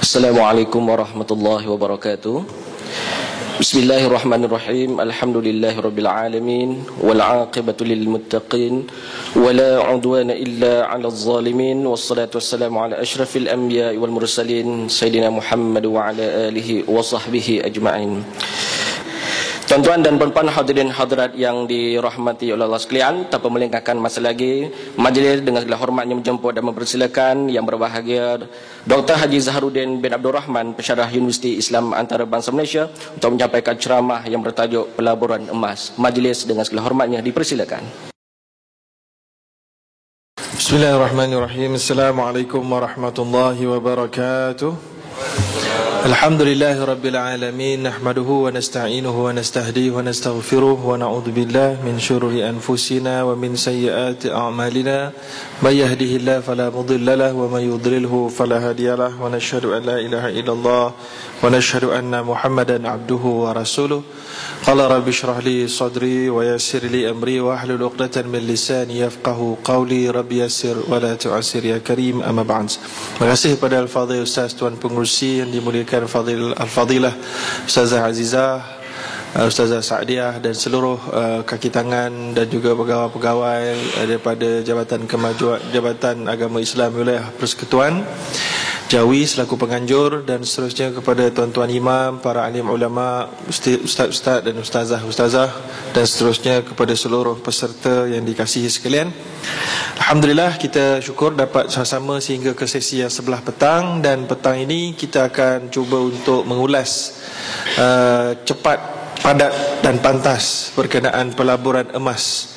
Assalamualaikum warahmatullahi wabarakatuh. Bismillahirrahmanirrahim. Alhamdulillahirabbil alamin wal 'aqibatu lil muttaqin wala 'udwana illa 'alal zalimin wassalatu wassalamu ala asyrafil anbiya'i wal mursalin sayidina Muhammad wa ala alihi wa sahbihi ajma'in. Tuan-tuan dan puan-puan hadirin hadirat yang dirahmati oleh Allah sekalian, tanpa melengahkan masa lagi, majlis dengan segala hormatnya menjemput dan mempersilakan yang berbahagia Dr. Haji Zaharuddin bin Abdul Rahman, Pensyarah Universiti Islam Antarabangsa Malaysia, untuk menyampaikan ceramah yang bertajuk Pelaburan Emas. Majlis dengan segala hormatnya dipersilakan. Bismillahirrahmanirrahim. Assalamualaikum warahmatullahi wabarakatuh. Alhamdulillahi rabbil alamin, nahmaduhu wa nasta'inuhu wa nastahdihi wa nastaghfiruh wa na'udzu billahi min syururi anfusina wa min sayyiati a'malina, may yahdihillahu fala mudilla lahu wa may yudlilhu fala hadiyalah, wa nashhadu an la ilaha illallah wa nashhadu anna Muhammadan abduhu wa rasuluh. Qala rabbi shrah li sadri wa yassir li amri wa hlul 'uqdatan min lisani yafqahu qawli, rabbi yassir wa la tu'assir ya karim, amma ba'd. Terima kasih kepada al-fadhil Ustaz Tuan Pengerusi yang dimuliakan Al-Fadilah Ustazah Azizah, Ustazah Sa'diah dan seluruh kaki tangan dan juga pegawai-pegawai daripada Jabatan Kemajuan Jabatan Agama Islam Wilayah Persekutuan Jawi selaku penganjur, dan seterusnya kepada tuan-tuan imam, para alim ulama, ustaz-ustaz dan ustazah-ustazah, dan seterusnya kepada seluruh peserta yang dikasihi sekalian. Alhamdulillah, kita syukur dapat sama-sama sehingga ke sesi yang sebelah petang, dan petang ini kita akan cuba untuk mengulas cepat, padat dan pantas berkenaan pelaburan emas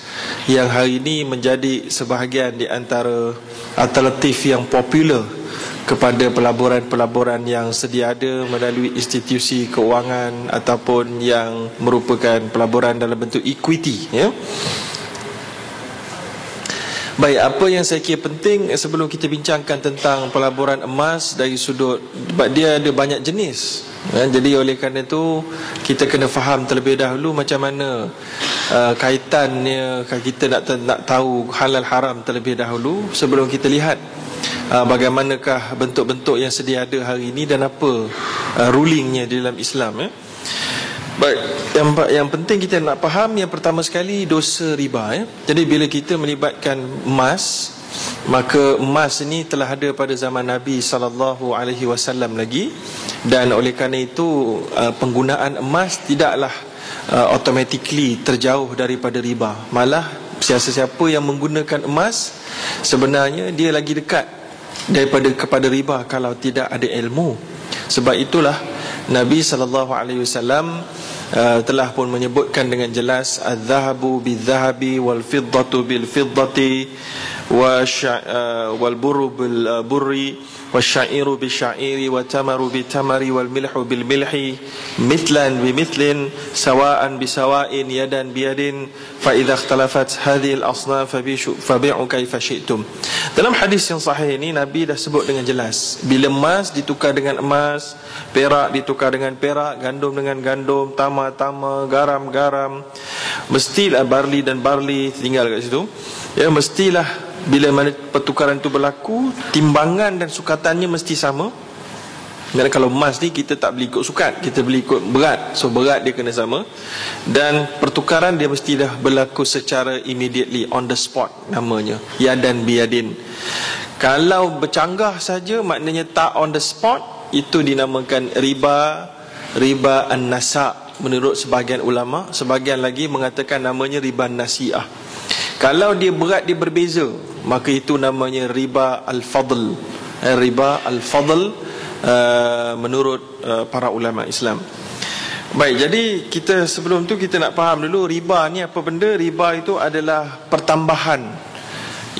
yang hari ini menjadi sebahagian di antara alternatif yang popular kepada pelaburan-pelaburan yang sedia ada melalui institusi keuangan ataupun yang merupakan pelaburan dalam bentuk equity, ya. Baik, apa yang saya kira penting sebelum kita bincangkan tentang pelaburan emas dari sudut, sebab dia ada banyak jenis, ya, jadi oleh kerana itu kita kena faham terlebih dahulu macam mana kaitannya, kita nak tahu halal haram terlebih dahulu sebelum kita lihat bagaimanakah bentuk-bentuk yang sedia ada hari ini dan apa rulingnya di dalam Islam, ya. Baik, yang penting kita nak faham yang pertama sekali dosa riba, ya. Jadi bila kita melibatkan emas, maka emas ini telah ada pada zaman Nabi SAW lagi, dan oleh kerana itu penggunaan emas tidaklah automatically terjauh daripada riba. Malah siapa-siapa yang menggunakan emas sebenarnya dia lagi dekat kepada riba kalau tidak ada ilmu. Sebab itulah Nabi SAW telah pun menyebutkan dengan jelas, az-zahabu bil-zahabi wal-fiddatu bil-fiddati wal burru bil-burri wasyairu bil-syairi watamaru bil-tamari wal-milhu bil-milhi mithlan bimithlin sawa'an bisawa'in yadan biyadin fa idza ikhtalafat hadhihi al-asnaf fabi'u kaifa syi'tum. Dalam hadis yang sahih ini Nabi dah sebut dengan jelas, bila emas ditukar dengan emas, perak ditukar dengan perak, gandum dengan gandum, tama, garam, mestilah barley dan barley tinggal kat situ, ya, mestilah bila mana pertukaran itu berlaku, timbangan dan sukatannya mesti sama. Dan kalau emas ni kita tak beli ikut sukat, kita beli ikut berat, so berat dia kena sama, dan pertukaran dia mesti dah berlaku secara immediately, on the spot, namanya yadan biyadin. Kalau bercanggah saja, maknanya tak on the spot, itu dinamakan riba an-nasa menurut sebahagian ulama. Sebahagian lagi mengatakan namanya riba nasi'ah. Kalau dia berat, dia berbeza, maka itu namanya riba al-fadl. Riba al-fadl menurut para ulama Islam. Baik, jadi kita sebelum tu kita nak faham dulu riba ni apa benda. Riba itu adalah pertambahan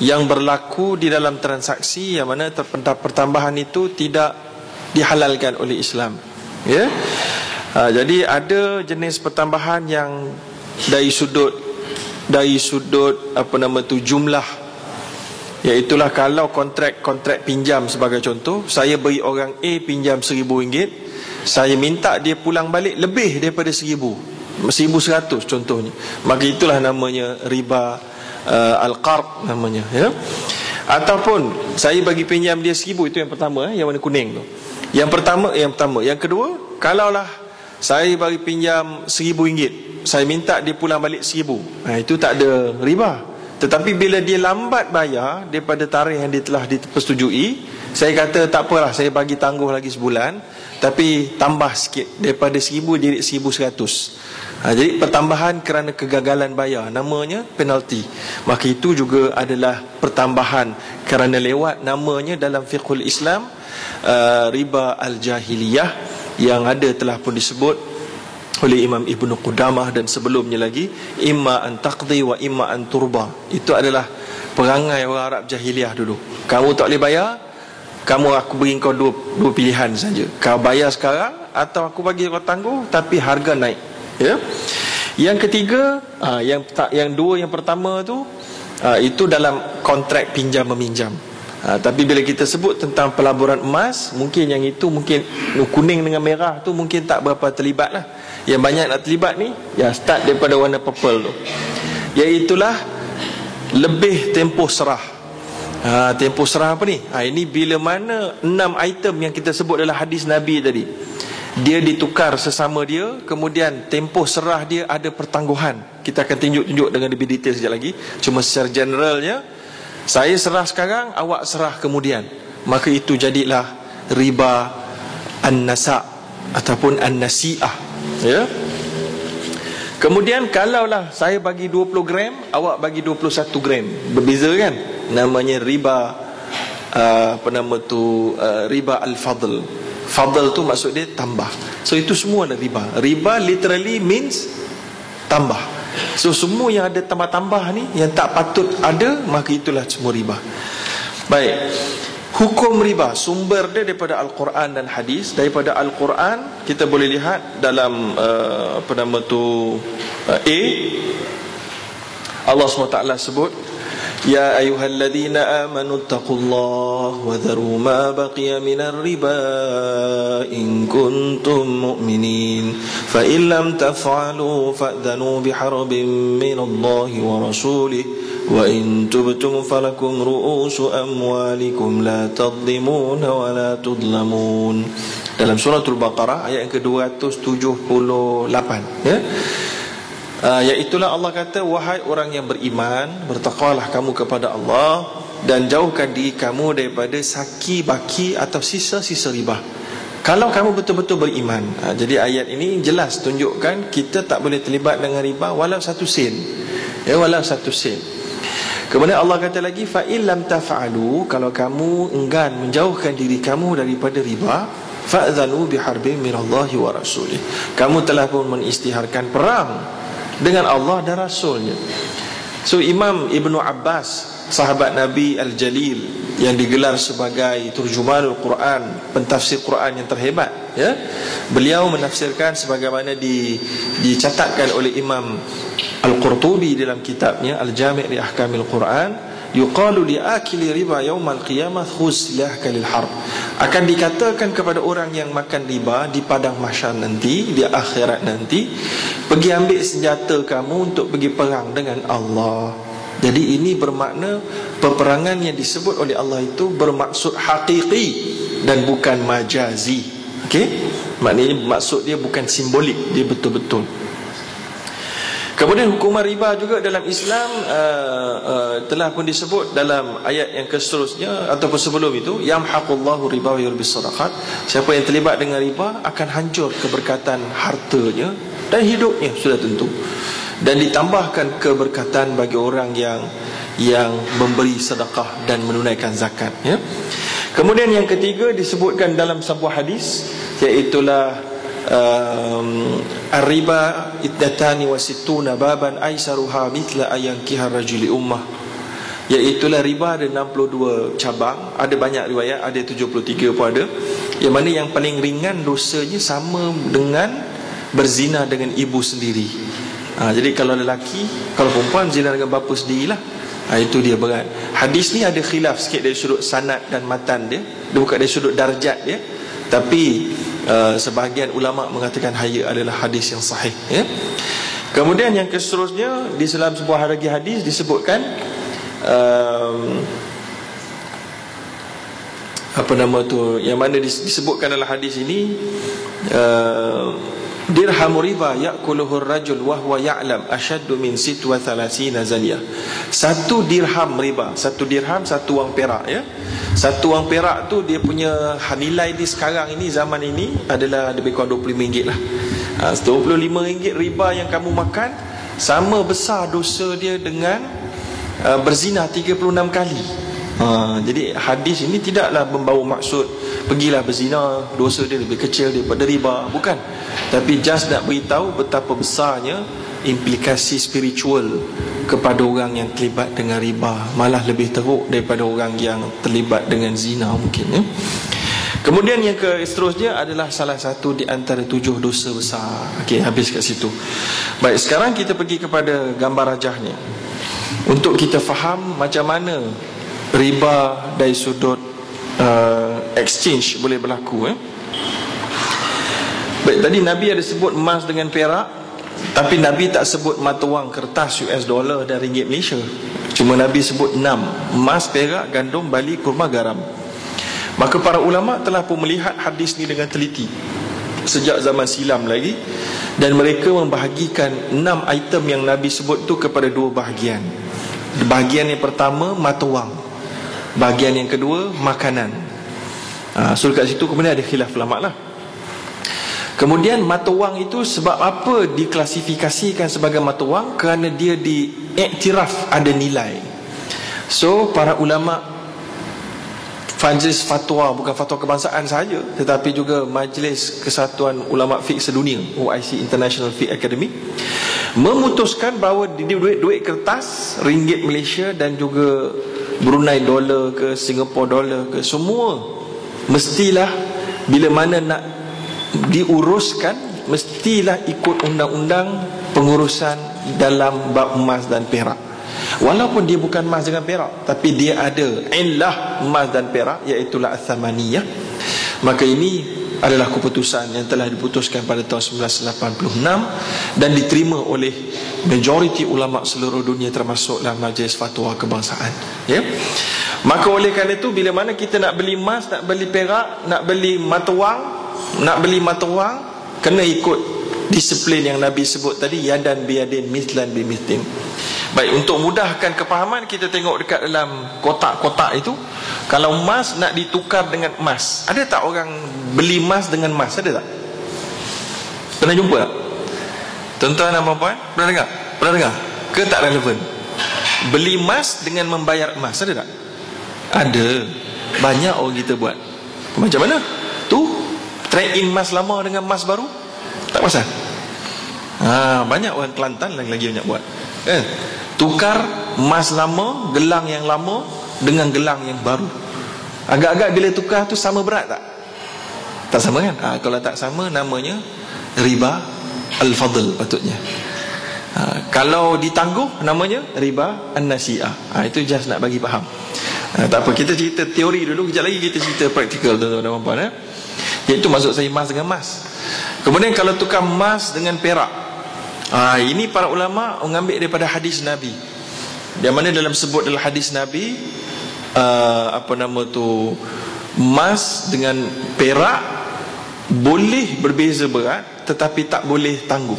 yang berlaku di dalam transaksi yang mana pertambahan itu tidak dihalalkan oleh Islam, ya. Jadi ada jenis pertambahan yang dari sudut jumlah, iaitulah kalau kontrak pinjam sebagai contoh, saya beri orang A pinjam RM1,000, saya minta dia pulang balik lebih daripada RM1,100 contohnya, maka itulah namanya riba al-qard namanya, ya. Ataupun saya bagi pinjam dia 1,000, itu yang pertama, yang warna kuning tu. Yang pertama. Yang kedua, kalaulah saya bagi pinjam RM1,000, saya minta dia pulang balik 1,000, itu tak ada riba. Tetapi bila dia lambat bayar daripada tarikh yang dia telah dipersetujui, saya kata tak apalah, saya bagi tangguh lagi sebulan, tapi tambah sikit, daripada 1,000 jadi 1,100. Jadi pertambahan kerana kegagalan bayar, namanya penalti. Maka itu juga adalah pertambahan kerana lewat namanya dalam fiqhul Islam, riba al-jahiliyah, yang ada telah pun disebut oleh Imam Ibn Qudamah dan sebelumnya lagi, imma an taqdi wa imma an turba. Itu adalah perangai orang Arab jahiliyah dulu. Kamu tak boleh bayar, aku beri kau dua pilihan saja. Kau bayar sekarang atau aku bagi kau tangguh tapi harga naik. Ya. Yang ketiga, yang pertama tu, itu dalam kontrak pinjam meminjam. Tapi bila kita sebut tentang pelaburan emas, mungkin yang itu, mungkin kuning dengan merah tu mungkin tak berapa terlibat lah. Yang banyak nak terlibat ni, start daripada warna purple tu, iaitulah lebih tempoh serah. Tempoh serah apa ni? Ini bila mana 6 item yang kita sebut dalam hadis Nabi tadi, dia ditukar sesama dia, kemudian tempoh serah dia ada pertangguhan. Kita akan tunjuk dengan lebih detail sekejap lagi. Cuma secara generalnya, saya serah sekarang, awak serah kemudian, maka itu jadilah riba an-nasa' ataupun an-nasi'ah. Ya. Kemudian kalaulah saya bagi 20 gram, awak bagi 21 gram, berbeza kan? Namanya riba riba al-fadl. Fadl tu maksud dia tambah. So itu semua adalah riba. Riba literally means tambah. So semua yang ada tambah-tambah ni, yang tak patut ada, maka itulah semua riba. Baik. Hukum riba, sumber dia daripada Al-Quran dan hadis. Daripada Al-Quran kita boleh lihat dalam Allah SWT sebut, Ya ayyuhalladzina amanu taqullaha wa dharu ma baqiya minar riba in kuntum mu'minin fa in lam taf'alu fa'dhanu biharbin minallahi wa rasulih wa in tubtum falakum ru'usu amwalikum la tadhlimuna wa la tudlamun. Dalam suratul Baqarah ayat yang ke-278, ya. Iaitulah Allah kata, wahai orang yang beriman, bertakwalah kamu kepada Allah dan jauhkan diri kamu daripada saki baki atau sisa-sisa riba, kalau kamu betul-betul beriman. Jadi ayat ini jelas tunjukkan kita tak boleh terlibat dengan riba walau 1 sen. Ya, walau 1 sen. Kemudian Allah kata lagi, fa in lam taf'alu, kalau kamu enggan menjauhkan diri kamu daripada riba, fa'dhanu biharbin minallahi wa rasulih, kamu telah pun mengisytiharkan perang dengan Allah dan Rasulnya. So Imam Ibn Abbas, sahabat Nabi Al-Jalil, yang digelar sebagai Turjumanul Quran, pentafsir Quran yang terhebat, ya, beliau menafsirkan sebagaimana dicatatkan oleh Imam Al-Qurtubi dalam kitabnya Al-Jami' li Ahkamil Quran, yuqalu li akili riba yaumal qiyamah khuz lahka lil harb, akan dikatakan kepada orang yang makan riba di padang mahsyar nanti, di akhirat nanti, pergi ambil senjata kamu untuk pergi perang dengan Allah. Jadi ini bermakna peperangan yang disebut oleh Allah itu bermaksud hakiki dan bukan majazi. Okey? Maknanya maksud dia bukan simbolik, dia betul-betul. Kemudian hukuman riba juga dalam Islam telah pun disebut dalam ayat yang seterusnya ataupun sebelum itu, yamhaqullahu riba wa yurbis sadaqat. Siapa yang terlibat dengan riba akan hancur keberkatan hartanya dan hidupnya, sudah tentu. Dan ditambahkan keberkatan bagi orang yang memberi sedekah dan menunaikan zakat, ya. Kemudian yang ketiga disebutkan dalam sebuah hadis, iaitulah ar-riba iddatani wa sittuna baban aisaruha mithla ayankiha rajuli ummah. Iaitulah riba ada 62 cabang, ada banyak riwayat, ada 73 pun ada, yang mana yang paling ringan dosanya sama dengan berzina dengan ibu sendiri. Jadi kalau lelaki, kalau perempuan zina dengan bapa sendirilah, itu dia berat. Hadis ni ada khilaf sikit dari sudut sanad dan matan dia, bukan dari sudut darjat dia, tapi sebahagian ulama mengatakan adalah hadis yang sahih, ya. Kemudian yang seterusnya di dalam sebuah lagi hadis disebutkan yang mana disebutkan dalam hadis ini, dirhamu riba ya'kuluhu ar-rajul wa huwa ya'lam ashaddu min sitwa 30 zaniyah. Satu dirham riba, satu dirham satu wang perak, ya. Satu wang perak tu dia punya nilai di sekarang ini, zaman ini adalah lebih kurang RM25 lah. RM25 riba yang kamu makan sama besar dosa dia dengan berzina 36 kali. Jadi hadis ini tidaklah membawa maksud pergilah berzina, dosa dia lebih kecil daripada riba, bukan. Tapi just nak beritahu betapa besarnya implikasi spiritual kepada orang yang terlibat dengan riba, malah lebih teruk daripada orang yang terlibat dengan zina mungkin, ya. Kemudian yang seterusnya adalah salah satu di antara 7 dosa besar. Okey, habis kat situ. Baik, sekarang kita pergi kepada gambar rajahnya untuk kita faham macam mana riba dari sudut exchange boleh berlaku, Baik, tadi Nabi ada sebut emas dengan perak, tapi Nabi tak sebut mata wang kertas US dollar dan ringgit Malaysia. Cuma Nabi sebut 6: emas, perak, gandum, bali, kurma, garam. Maka para ulama telah pun melihat hadis ni dengan teliti sejak zaman silam lagi, dan mereka membahagikan 6 item yang Nabi sebut tu kepada 2 bahagian. Bahagian yang pertama mata wang, bahagian yang kedua makanan. So kat situ kemudian ada khilaf ulama lah. Kemudian mata wang itu sebab apa diklasifikasikan sebagai mata wang? Kerana dia diiktiraf ada nilai. So para ulama Majlis fatwa, bukan fatwa kebangsaan sahaja, tetapi juga Majlis Kesatuan Ulama Fiqh Sedunia, OIC, International Fiqh Academy, memutuskan bahawa duit kertas, ringgit Malaysia dan juga Brunei dollar ke Singapore dollar ke, semua mestilah bila mana nak diuruskan mestilah ikut undang-undang pengurusan dalam bab emas dan perak. Walaupun dia bukan emas dengan perak, tapi dia ada illah emas dan perak, iaitu al-thamaniyah. Maka ini adalah keputusan yang telah diputuskan pada tahun 1986 dan diterima oleh majoriti ulama seluruh dunia, termasuklah Majlis Fatwa Kebangsaan, ya. Maka oleh kerana itu, bila mana kita nak beli emas, nak beli perak, nak beli mata wang, kena ikut disiplin yang Nabi sebut tadi, yadan biyadin, mithlan bimithlin. Baik, untuk mudahkan kefahaman, kita tengok dekat dalam kotak-kotak itu. Kalau emas nak ditukar dengan emas, ada tak orang beli emas dengan emas? Ada tak? Pernah jumpa tak? Tuan-tuan dan puan-puan, pernah dengar? Pernah dengar? Ke tak relevan? Beli emas dengan membayar emas, ada tak? Ada. Banyak orang kita buat. Macam mana? Tu trade in emas lama dengan emas baru, tak pasal. Banyak orang Kelantan lagi banyak buat, tukar emas lama, gelang yang lama dengan gelang yang baru. Agak-agak bila tukar tu sama berat tak? Tak sama kan? Kalau tak sama, namanya riba al-fadl patutnya. Kalau ditangguh, namanya riba an-nasi'ah. Itu just nak bagi faham. Tak apa, kita cerita teori dulu, kejap lagi kita cerita praktikal, tuan-tuan dan puan-puan. Iaitu maksud saya emas dengan emas. Kemudian kalau tukar emas dengan perak, ini para ulama mengambil daripada hadis Nabi, yang mana dalam sebut dalam hadis Nabi, emas dengan perak boleh berbeza berat, tetapi tak boleh tangguh.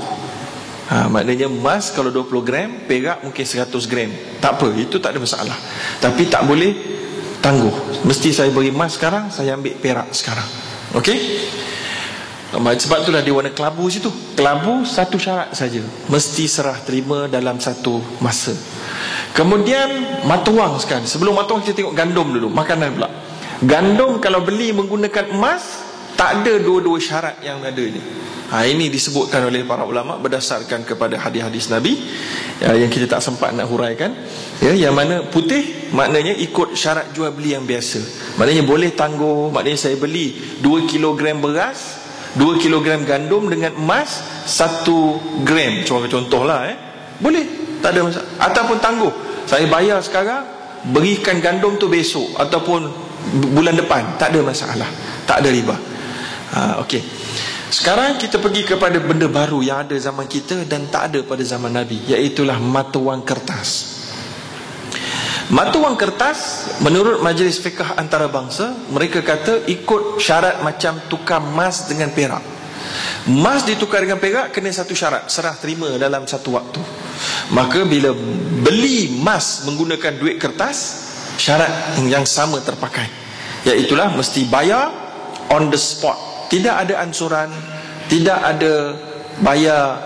Maknanya emas kalau 20 gram, perak mungkin 100 gram, tak apa, itu tak ada masalah. Tapi tak boleh tangguh. Mesti saya beri emas sekarang, saya ambil perak sekarang. Okey? Sebab itulah dia warna kelabu situ. Kelabu satu syarat saja, mesti serah terima dalam satu masa. Kemudian mata wang sekarang. Sebelum mata wang kita tengok gandum dulu, makanan pula. Gandum kalau beli menggunakan emas, tak ada dua-dua syarat yang ada ni. Ini disebutkan oleh para ulama berdasarkan kepada hadis-hadis Nabi, yang kita tak sempat nak huraikan, yang mana putih maknanya ikut syarat jual beli yang biasa. Maknanya boleh tangguh. Maknanya saya beli 2 kilogram beras, 2 kilogram gandum dengan emas 1 gram, contohlah, boleh, tak ada masalah. Ataupun tangguh, saya bayar sekarang, berikan gandum tu besok ataupun bulan depan, tak ada masalah, tak ada riba. Okey. Sekarang kita pergi kepada benda baru yang ada zaman kita dan tak ada pada zaman Nabi, iaitulah mata wang kertas. Mata wang kertas menurut Majlis Fiqh Antarabangsa, mereka kata ikut syarat macam tukar emas dengan perak. Emas ditukar dengan perak kena satu syarat, serah terima dalam satu waktu. Maka bila beli emas menggunakan duit kertas, syarat yang sama terpakai, iaitulah mesti bayar on the spot. Tidak ada ansuran, tidak ada bayar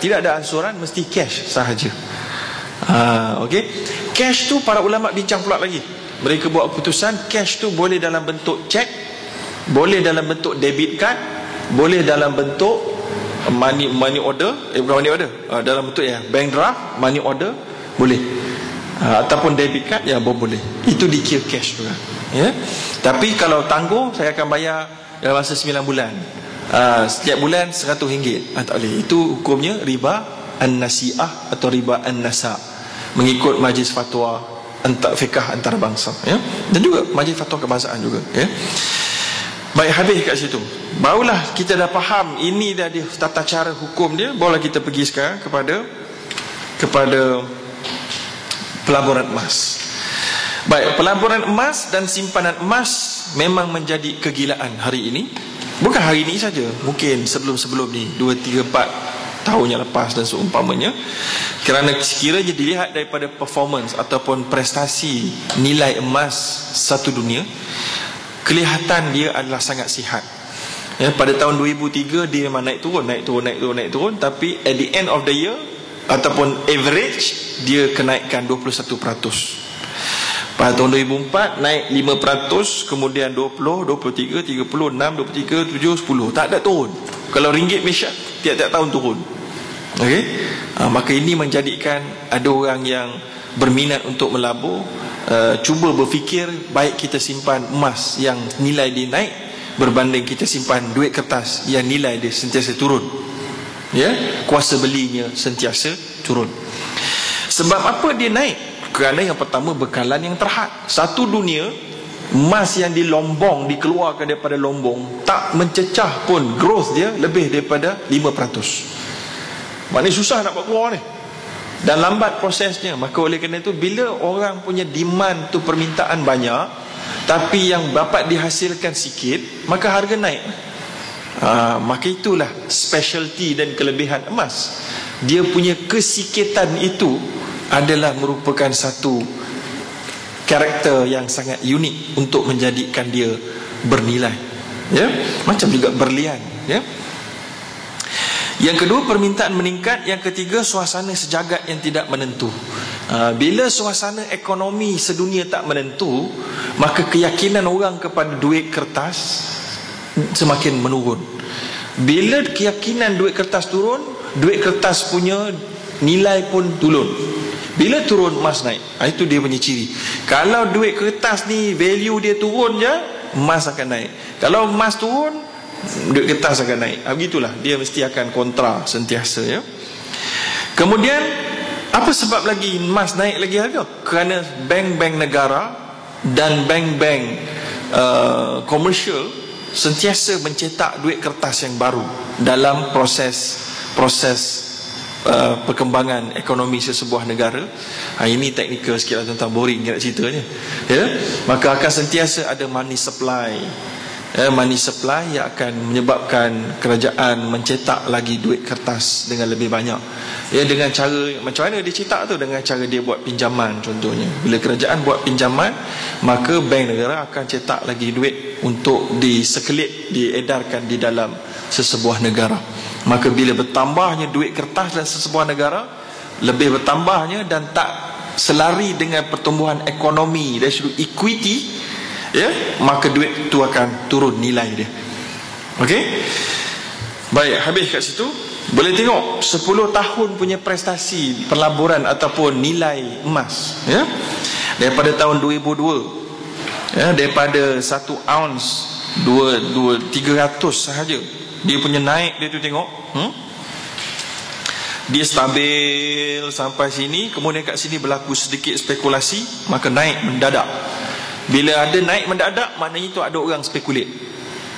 tidak ada ansuran, mesti cash sahaja. Okey. Cash tu para ulama bincang pula lagi. Mereka buat keputusan cash tu boleh dalam bentuk cek, boleh dalam bentuk debit card, boleh dalam bentuk money order, bukan money order, dalam bentuk bank draft, money order boleh, ataupun debit card boleh. Itu dikira cash juga. Tapi kalau tangguh, saya akan bayar dalam masa 9 bulan. Setiap bulan RM100. Tak boleh. Itu hukumnya riba an-nasi'ah atau riba an-nasa', mengikut Majlis Fatwa Fiqh Antarabangsa, dan juga Majlis Fatwa Kebangsaan juga. Baik, habis kat situ. Barulah kita dah faham ini dah dia tata cara hukum dia. Barulah kita pergi sekarang kepada pelaburan emas. Baik, pelaburan emas dan simpanan emas memang menjadi kegilaan hari ini. Bukan hari ini saja, mungkin sebelum-sebelum ni, 2, 3, 4 tahun yang lepas dan seumpamanya. Kerana sekiranya dilihat daripada performance ataupun prestasi nilai emas satu dunia, kelihatan dia adalah sangat sihat. Pada tahun 2003 dia memang naik turun, tapi at the end of the year ataupun average, dia kenaikan 21%. Pada tahun 2004 naik 5%, kemudian 20, 23, 36, 23, 7, 10. Tak ada turun. Kalau ringgit Malaysia tiap-tiap tahun turun. Okey. Maka ini menjadikan ada orang yang berminat untuk melabur, cuba berfikir baik kita simpan emas yang nilai dia naik berbanding kita simpan duit kertas yang nilai dia sentiasa turun. Kuasa belinya sentiasa turun. Sebab apa dia naik? Kerana yang pertama, bekalan yang terhad. Satu dunia, emas yang di Lombong, dikeluarkan daripada Lombong, tak mencecah pun growth dia lebih daripada 5%. Maknanya susah nak buat keluar ni, dan lambat prosesnya. Maka oleh kerana itu, bila orang punya demand tu, permintaan banyak, tapi yang dapat dihasilkan sikit, maka harga naik. Maka itulah specialty dan kelebihan emas. Dia punya kesikitan itu adalah merupakan satu karakter yang sangat unik untuk menjadikan dia bernilai. Macam juga berlian. Yang kedua, permintaan meningkat. Yang ketiga, suasana sejagat yang tidak menentu. Bila suasana ekonomi sedunia tak menentu, maka keyakinan orang kepada duit kertas semakin menurun. Bila keyakinan duit kertas turun, duit kertas punya nilai pun turun. Bila turun, emas naik. Itu dia punya ciri. Kalau duit kertas ni value dia turun je, emas akan naik. Kalau emas turun, duit kertas akan naik. Begitulah, dia mesti akan kontra sentiasa. Kemudian, apa sebab lagi emas naik lagi harga? Kerana bank-bank negara dan bank-bank komersial sentiasa mencetak duit kertas yang baru dalam proses perkembangan ekonomi sesebuah negara. Ini teknikal sikit lah, tentang boring nak ceritanya. Maka akan sentiasa ada money supply. Money supply yang akan menyebabkan kerajaan mencetak lagi duit kertas dengan lebih banyak. Dengan cara, macam mana dia cetak tu? Dengan cara dia buat pinjaman contohnya. Bila kerajaan buat pinjaman, maka bank negara akan cetak lagi duit untuk disekelip, diedarkan di dalam sesebuah negara. Maka bila bertambahnya duit kertas dalam sesebuah negara, lebih bertambahnya dan tak selari dengan pertumbuhan ekonomi dari sudut equity, maka duit itu akan turun nilai dia. Okey. Baik, habis kat situ. Boleh tengok 10 tahun punya prestasi pelaburan ataupun nilai emas, daripada tahun 2002, daripada 1 ounce 300 sahaja dia punya naik dia tu, tengok. Dia stabil sampai sini. Kemudian kat sini berlaku sedikit spekulasi, maka naik mendadak. Bila ada naik mendadak, maknanya itu ada orang spekulat,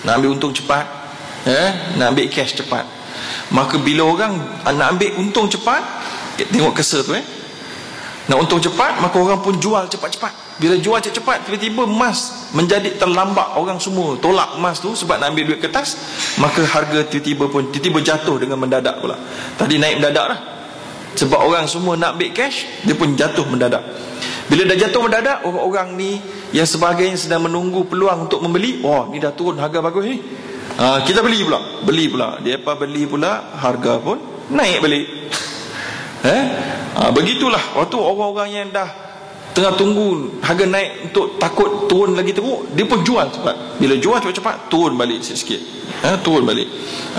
nak ambil untung cepat, nak ambil cash cepat. Maka bila orang nak ambil untung cepat, tengok cursor tu, Nak untung cepat, maka orang pun jual cepat-cepat. Bila jual cepat-cepat, tiba-tiba emas menjadi terlambat. Orang semua tolak emas tu sebab nak ambil duit kertas, maka harga tiba-tiba jatuh dengan mendadak pula. Tadi naik mendadak lah, sebab orang semua nak ambil cash, dia pun jatuh mendadak. Bila dah jatuh mendadak, orang-orang ni yang sebagainya sedang menunggu peluang untuk membeli. Oh, ni dah turun harga bagus ni, kita beli pula. Dia apa beli pula, harga pun naik balik. Begitulah waktu orang-orang yang dah tengah tunggu harga naik untuk takut turun lagi teruk, dia pun jual cepat. Bila jual cepat-cepat, turun balik sikit-sikit, turun balik.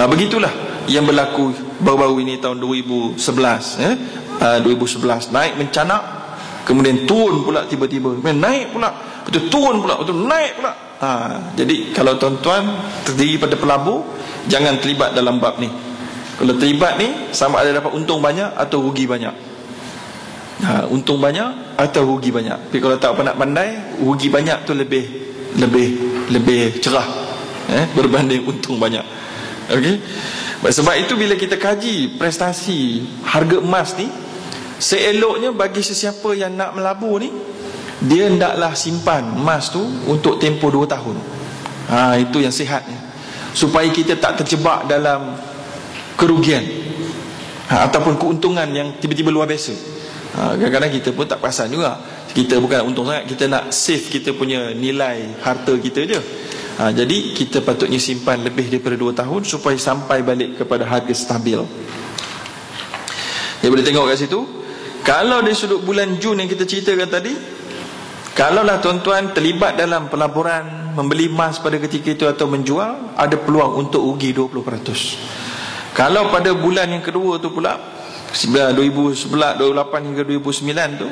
Begitulah yang berlaku baru-baru ini tahun 2011. 2011 naik mencanak, kemudian turun pula tiba-tiba, naik pula, betul turun pula, betul naik pula. Jadi kalau tuan-tuan terdiri pada pelabur, jangan terlibat dalam bab ni. Kalau terlibat ni, sama ada dapat untung banyak atau rugi banyak. Untung banyak atau rugi banyak. Tapi kalau tak pandai, rugi banyak tu lebih cerah, berbanding untung banyak. Okey. Sebab itu bila kita kaji prestasi harga emas ni, seeloknya bagi sesiapa yang nak melabur ni, dia hendaklah simpan emas tu untuk tempoh 2 tahun. Itu yang sihatnya, supaya kita tak terjebak dalam kerugian ataupun keuntungan yang tiba-tiba luar biasa. Kadang-kadang kita pun tak perasan juga, kita bukan nak untung sangat, kita nak save kita punya nilai harta kita je. Jadi kita patutnya simpan lebih daripada 2 tahun supaya sampai balik kepada harga stabil. Dia boleh tengok kat situ. Kalau dari sudut bulan Jun yang kita ceritakan tadi, kalaulah tuan-tuan terlibat dalam pelaburan membeli emas pada ketika itu atau menjual, ada peluang untuk rugi 20%. Kalau pada bulan yang kedua tu pula, 2011, 2008 hingga 2009 tu,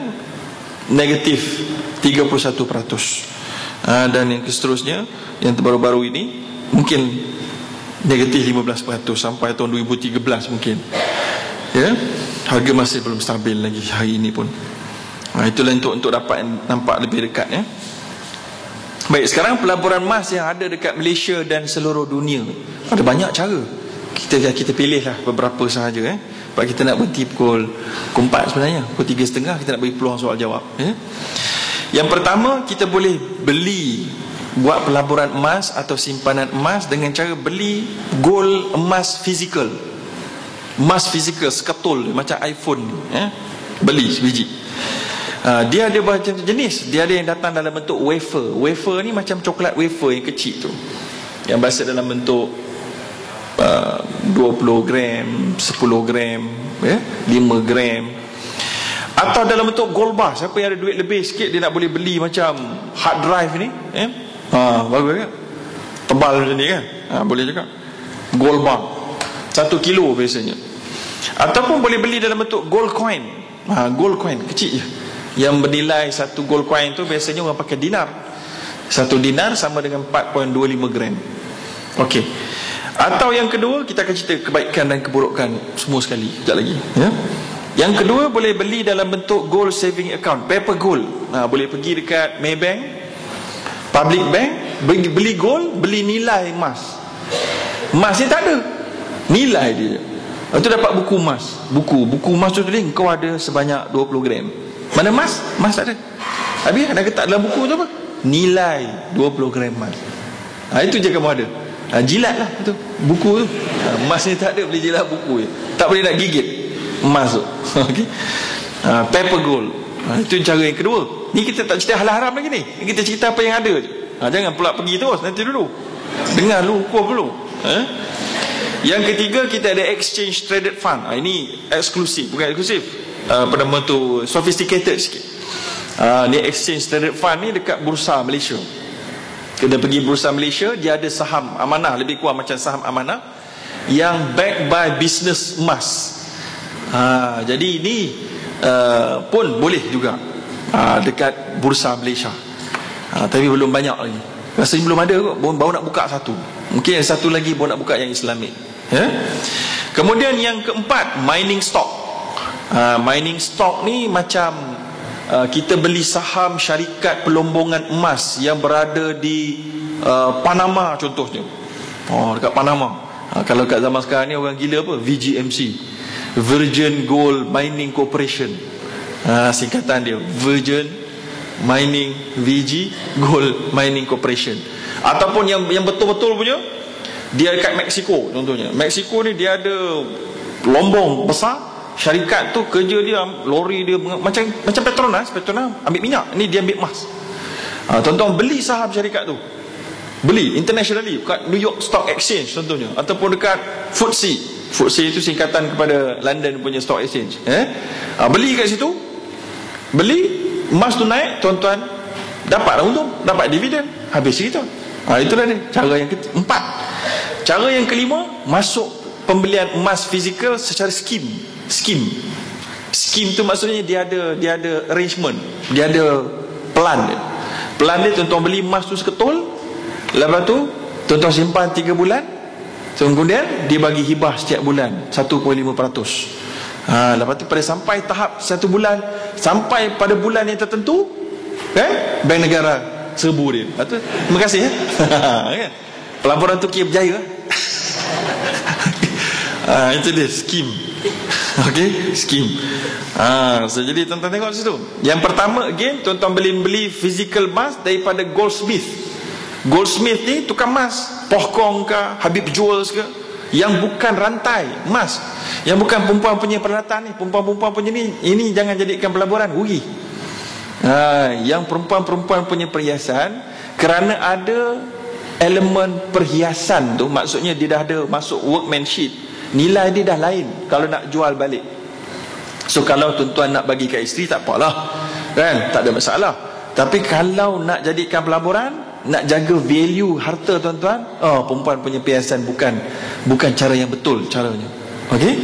negatif 31%. Dan yang seterusnya, yang terbaru-baru ini, mungkin negatif 15% sampai tahun 2013 mungkin. Harga masih belum stabil lagi hari ini pun. Itulah untuk dapat nampak lebih dekat. Baik, sekarang pelaburan emas yang ada dekat Malaysia dan seluruh dunia, ada banyak cara. Kita pilihlah beberapa sahaja. Sebab kita nak berhenti pukul 4 sebenarnya, pukul 3.30 kita nak bagi peluang soal jawab. Yang pertama, kita boleh buat pelaburan emas atau simpanan emas dengan cara beli gold emas fizikal. Emas fizikal, seketul macam iPhone ni, beli sebiji. Dia ada macam jenis. Dia ada yang datang dalam bentuk wafer. Wafer ni macam coklat wafer yang kecil tu, yang biasa dalam bentuk 20 gram, 10 gram, 5 gram, atau dalam bentuk gold bar. Siapa yang ada duit lebih sikit, dia nak boleh beli macam hard drive ni, bagus kan, tebal macam ni kan, boleh juga gold bar 1 kilo biasanya. Ataupun boleh beli dalam bentuk gold coin. Gold coin kecil je, yang bernilai 1 gold coin tu biasanya orang pakai dinar. 1 dinar sama dengan 4.25 gram. Okey. Atau yang kedua, kita akan cerita kebaikan dan keburukan semua sekali sekejap lagi, Yang kedua, boleh beli dalam bentuk gold saving account, paper gold. Boleh pergi dekat Maybank, public bank, beli gold, beli nilai emas. Emas ni tak ada, nilai dia. Lepas tu dapat buku emas. Buku emas tu tulis kau ada sebanyak 20 gram. Mana emas? Emas tak ada. Habis nak letak dalam buku tu apa? Nilai 20 gram emas. Itu je kamu ada. Jilat lah tu buku tu. Emas ni tak ada, boleh jilat buku je. Tak boleh nak gigit emas tu. Okay? Paper gold. Itu cara yang kedua. Ni kita tak cerita hal haram lagi ni. Kita cerita apa yang ada je. Jangan pula pergi terus, nanti dulu dengar dulu, hukum dulu. Yang ketiga, kita ada exchange traded fund. Ini eksklusif, bukan eksklusif, pada nama tu sophisticated sikit. Ni exchange traded fund ni dekat Bursa Malaysia. Kita pergi Bursa Malaysia, dia ada saham amanah, lebih kurang macam saham amanah, yang backed by business emas. Jadi ini pun boleh juga dekat Bursa Malaysia. Tapi belum banyak lagi. Rasanya belum ada kot, baru nak buka satu. Mungkin yang satu lagi baru nak buka yang Islamik. Kemudian yang keempat, mining stock. Mining stock ni macam kita beli saham syarikat pelombongan emas yang berada di Panama contohnya. Dekat Panama. Kalau kat zaman sekarang ni orang gila apa? VGMC, Virgin Gold Mining Corporation. Singkatan dia Virgin Mining, VG Gold Mining Corporation. Ataupun yang betul-betul punya, dia dekat Mexico contohnya. Mexico ni dia ada lombong besar. Syarikat tu kerja dia, lori dia macam Petronas ambil minyak, ni dia ambil emas. Tuan-tuan beli saham syarikat tu, beli internationally kat New York Stock Exchange contohnya, ataupun dekat FTSE itu singkatan kepada London punya Stock Exchange. Beli kat situ, beli emas tu naik, tuan-tuan dapat untung, dapat dividen, habis cerita. Itulah dia cara yang keempat. Cara yang kelima, masuk pembelian emas fizikal secara skim tu maksudnya dia ada arrangement, dia ada plan dia. Tuan-tuan beli emas tu seketul, lepas tu tuan-tuan simpan 3 bulan, kemudian dia bagi hibah setiap bulan 1.5%. Lepas tu pada sampai tahap 1 bulan, sampai pada bulan yang tertentu, Bank Negara serbu dia. Terima kasih pelaburan tu kira berjaya. Itu dia skim. Okey, skim. So jadi tuan-tuan tengok situ. Yang pertama again, tuan-tuan beli physical emas daripada goldsmith. Goldsmith ni tukang emas, Pohkong ke, Habib Jewels ke, yang bukan rantai emas, yang bukan perempuan punya peralatan ni, perempuan punya ni, ini jangan jadikan pelaburan, rugi. Yang perempuan punya perhiasan, kerana ada elemen perhiasan tu, maksudnya dia dah ada masuk workmanship, nilai dia dah lain kalau nak jual balik. So kalau tuan-tuan nak bagi kat isteri, tak apalah kan, tak ada masalah. Tapi kalau nak jadikan pelaburan, nak jaga value harta tuan-tuan, perempuan punya perhiasan bukan cara yang betul caranya. Okey,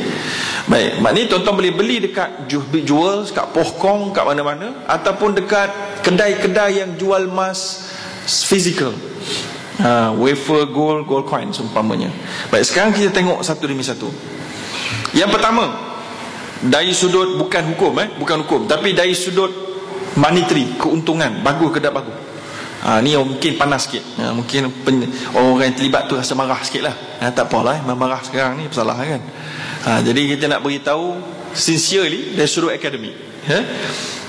baik, maknanya tuan-tuan boleh beli dekat Jewels, kat Pohkong, kat mana-mana, ataupun dekat kedai-kedai yang jual emas physical, wafer gold coin seumpamanya. Baik, sekarang kita tengok satu demi satu. Yang pertama, dari sudut bukan hukum, tapi dari sudut monetary, keuntungan, bagus ke tak bagus. Ni mungkin panas sikit, mungkin orang yang terlibat tu rasa marah sikit lah. Tak apalah, marah sekarang ni bersalah kan. Jadi kita nak beritahu sincerely dari sudut akademik.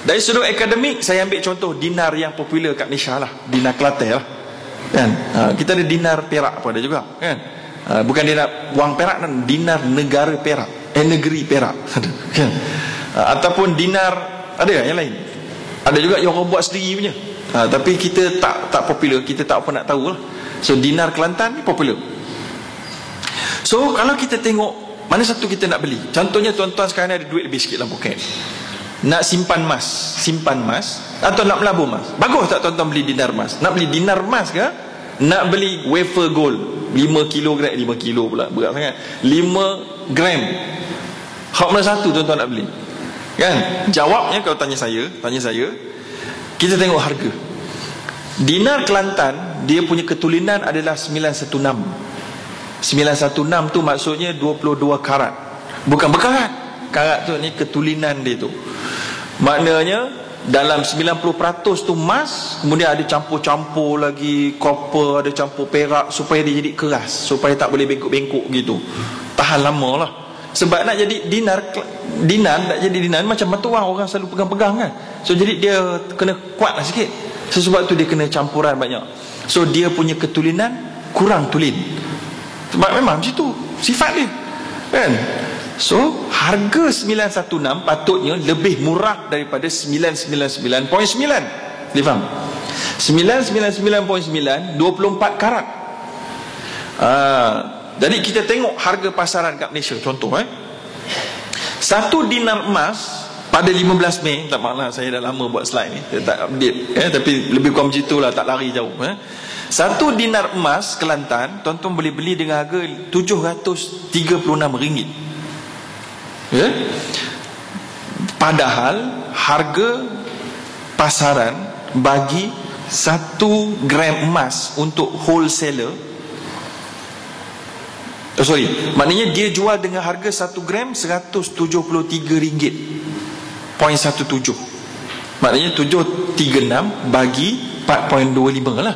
Dari sudut akademik, saya ambil contoh dinar yang popular kat Malaysia lah, dinar Kelantan lah kan. Kita ada dinar Perak pun ada juga kan. Bukan dinar wang Perak, dinar negara Perak, negeri Perak kan. Ataupun dinar, ada yang lain, ada juga yang orang buat sendiri punya. Tapi kita tak popular, kita tak apa nak tahu lah. So dinar Kelantan ni popular. So kalau kita tengok mana satu kita nak beli, contohnya tuan-tuan sekarang ada duit lebih sikit dalam poket, nak simpan emas atau nak melabur emas, bagus tak tuan-tuan beli dinar emas? Nak beli dinar emas ke nak beli wafer gold 5 kilo pula, berat sangat, 5 gram? Hak mana satu tuan-tuan nak beli kan? Jawabnya kalau tanya saya, kita tengok harga. Dinar Kelantan, dia punya ketulinan adalah 916. 916 tu maksudnya 22 karat, bukan berkarat. Karat tu ni ketulinan dia tu. Maknanya dalam 90% tu emas, kemudian ada campur-campur lagi copper, ada campur perak, supaya dia jadi keras, supaya tak boleh bengkok-bengkok gitu, tahan lama lah. Sebab nak jadi dinar nak jadi dinar macam batu orang selalu pegang-pegang kan. So jadi dia kena kuat lah sikit. Sebab tu dia kena campuran banyak. So dia punya ketulinan kurang tulen. Sebab memang macam tu sifat dia kan. So harga 916 patutnya lebih murah daripada 999.9. Dia faham? 999.9 24 karat. Jadi kita tengok harga pasaran kat Malaysia. Contoh satu dinar emas pada 15 Mei, tak maklumlah saya dah lama buat slide ni, saya tak update tapi lebih kurang macam itulah, tak lari jauh. Satu dinar emas Kelantan tuan-tuan boleh beli dengan harga RM736. Padahal harga pasaran bagi 1 gram emas untuk wholesaler, maknanya dia jual dengan harga 1 gram RM173.17. Maknanya 736 bagi 4.25 lah.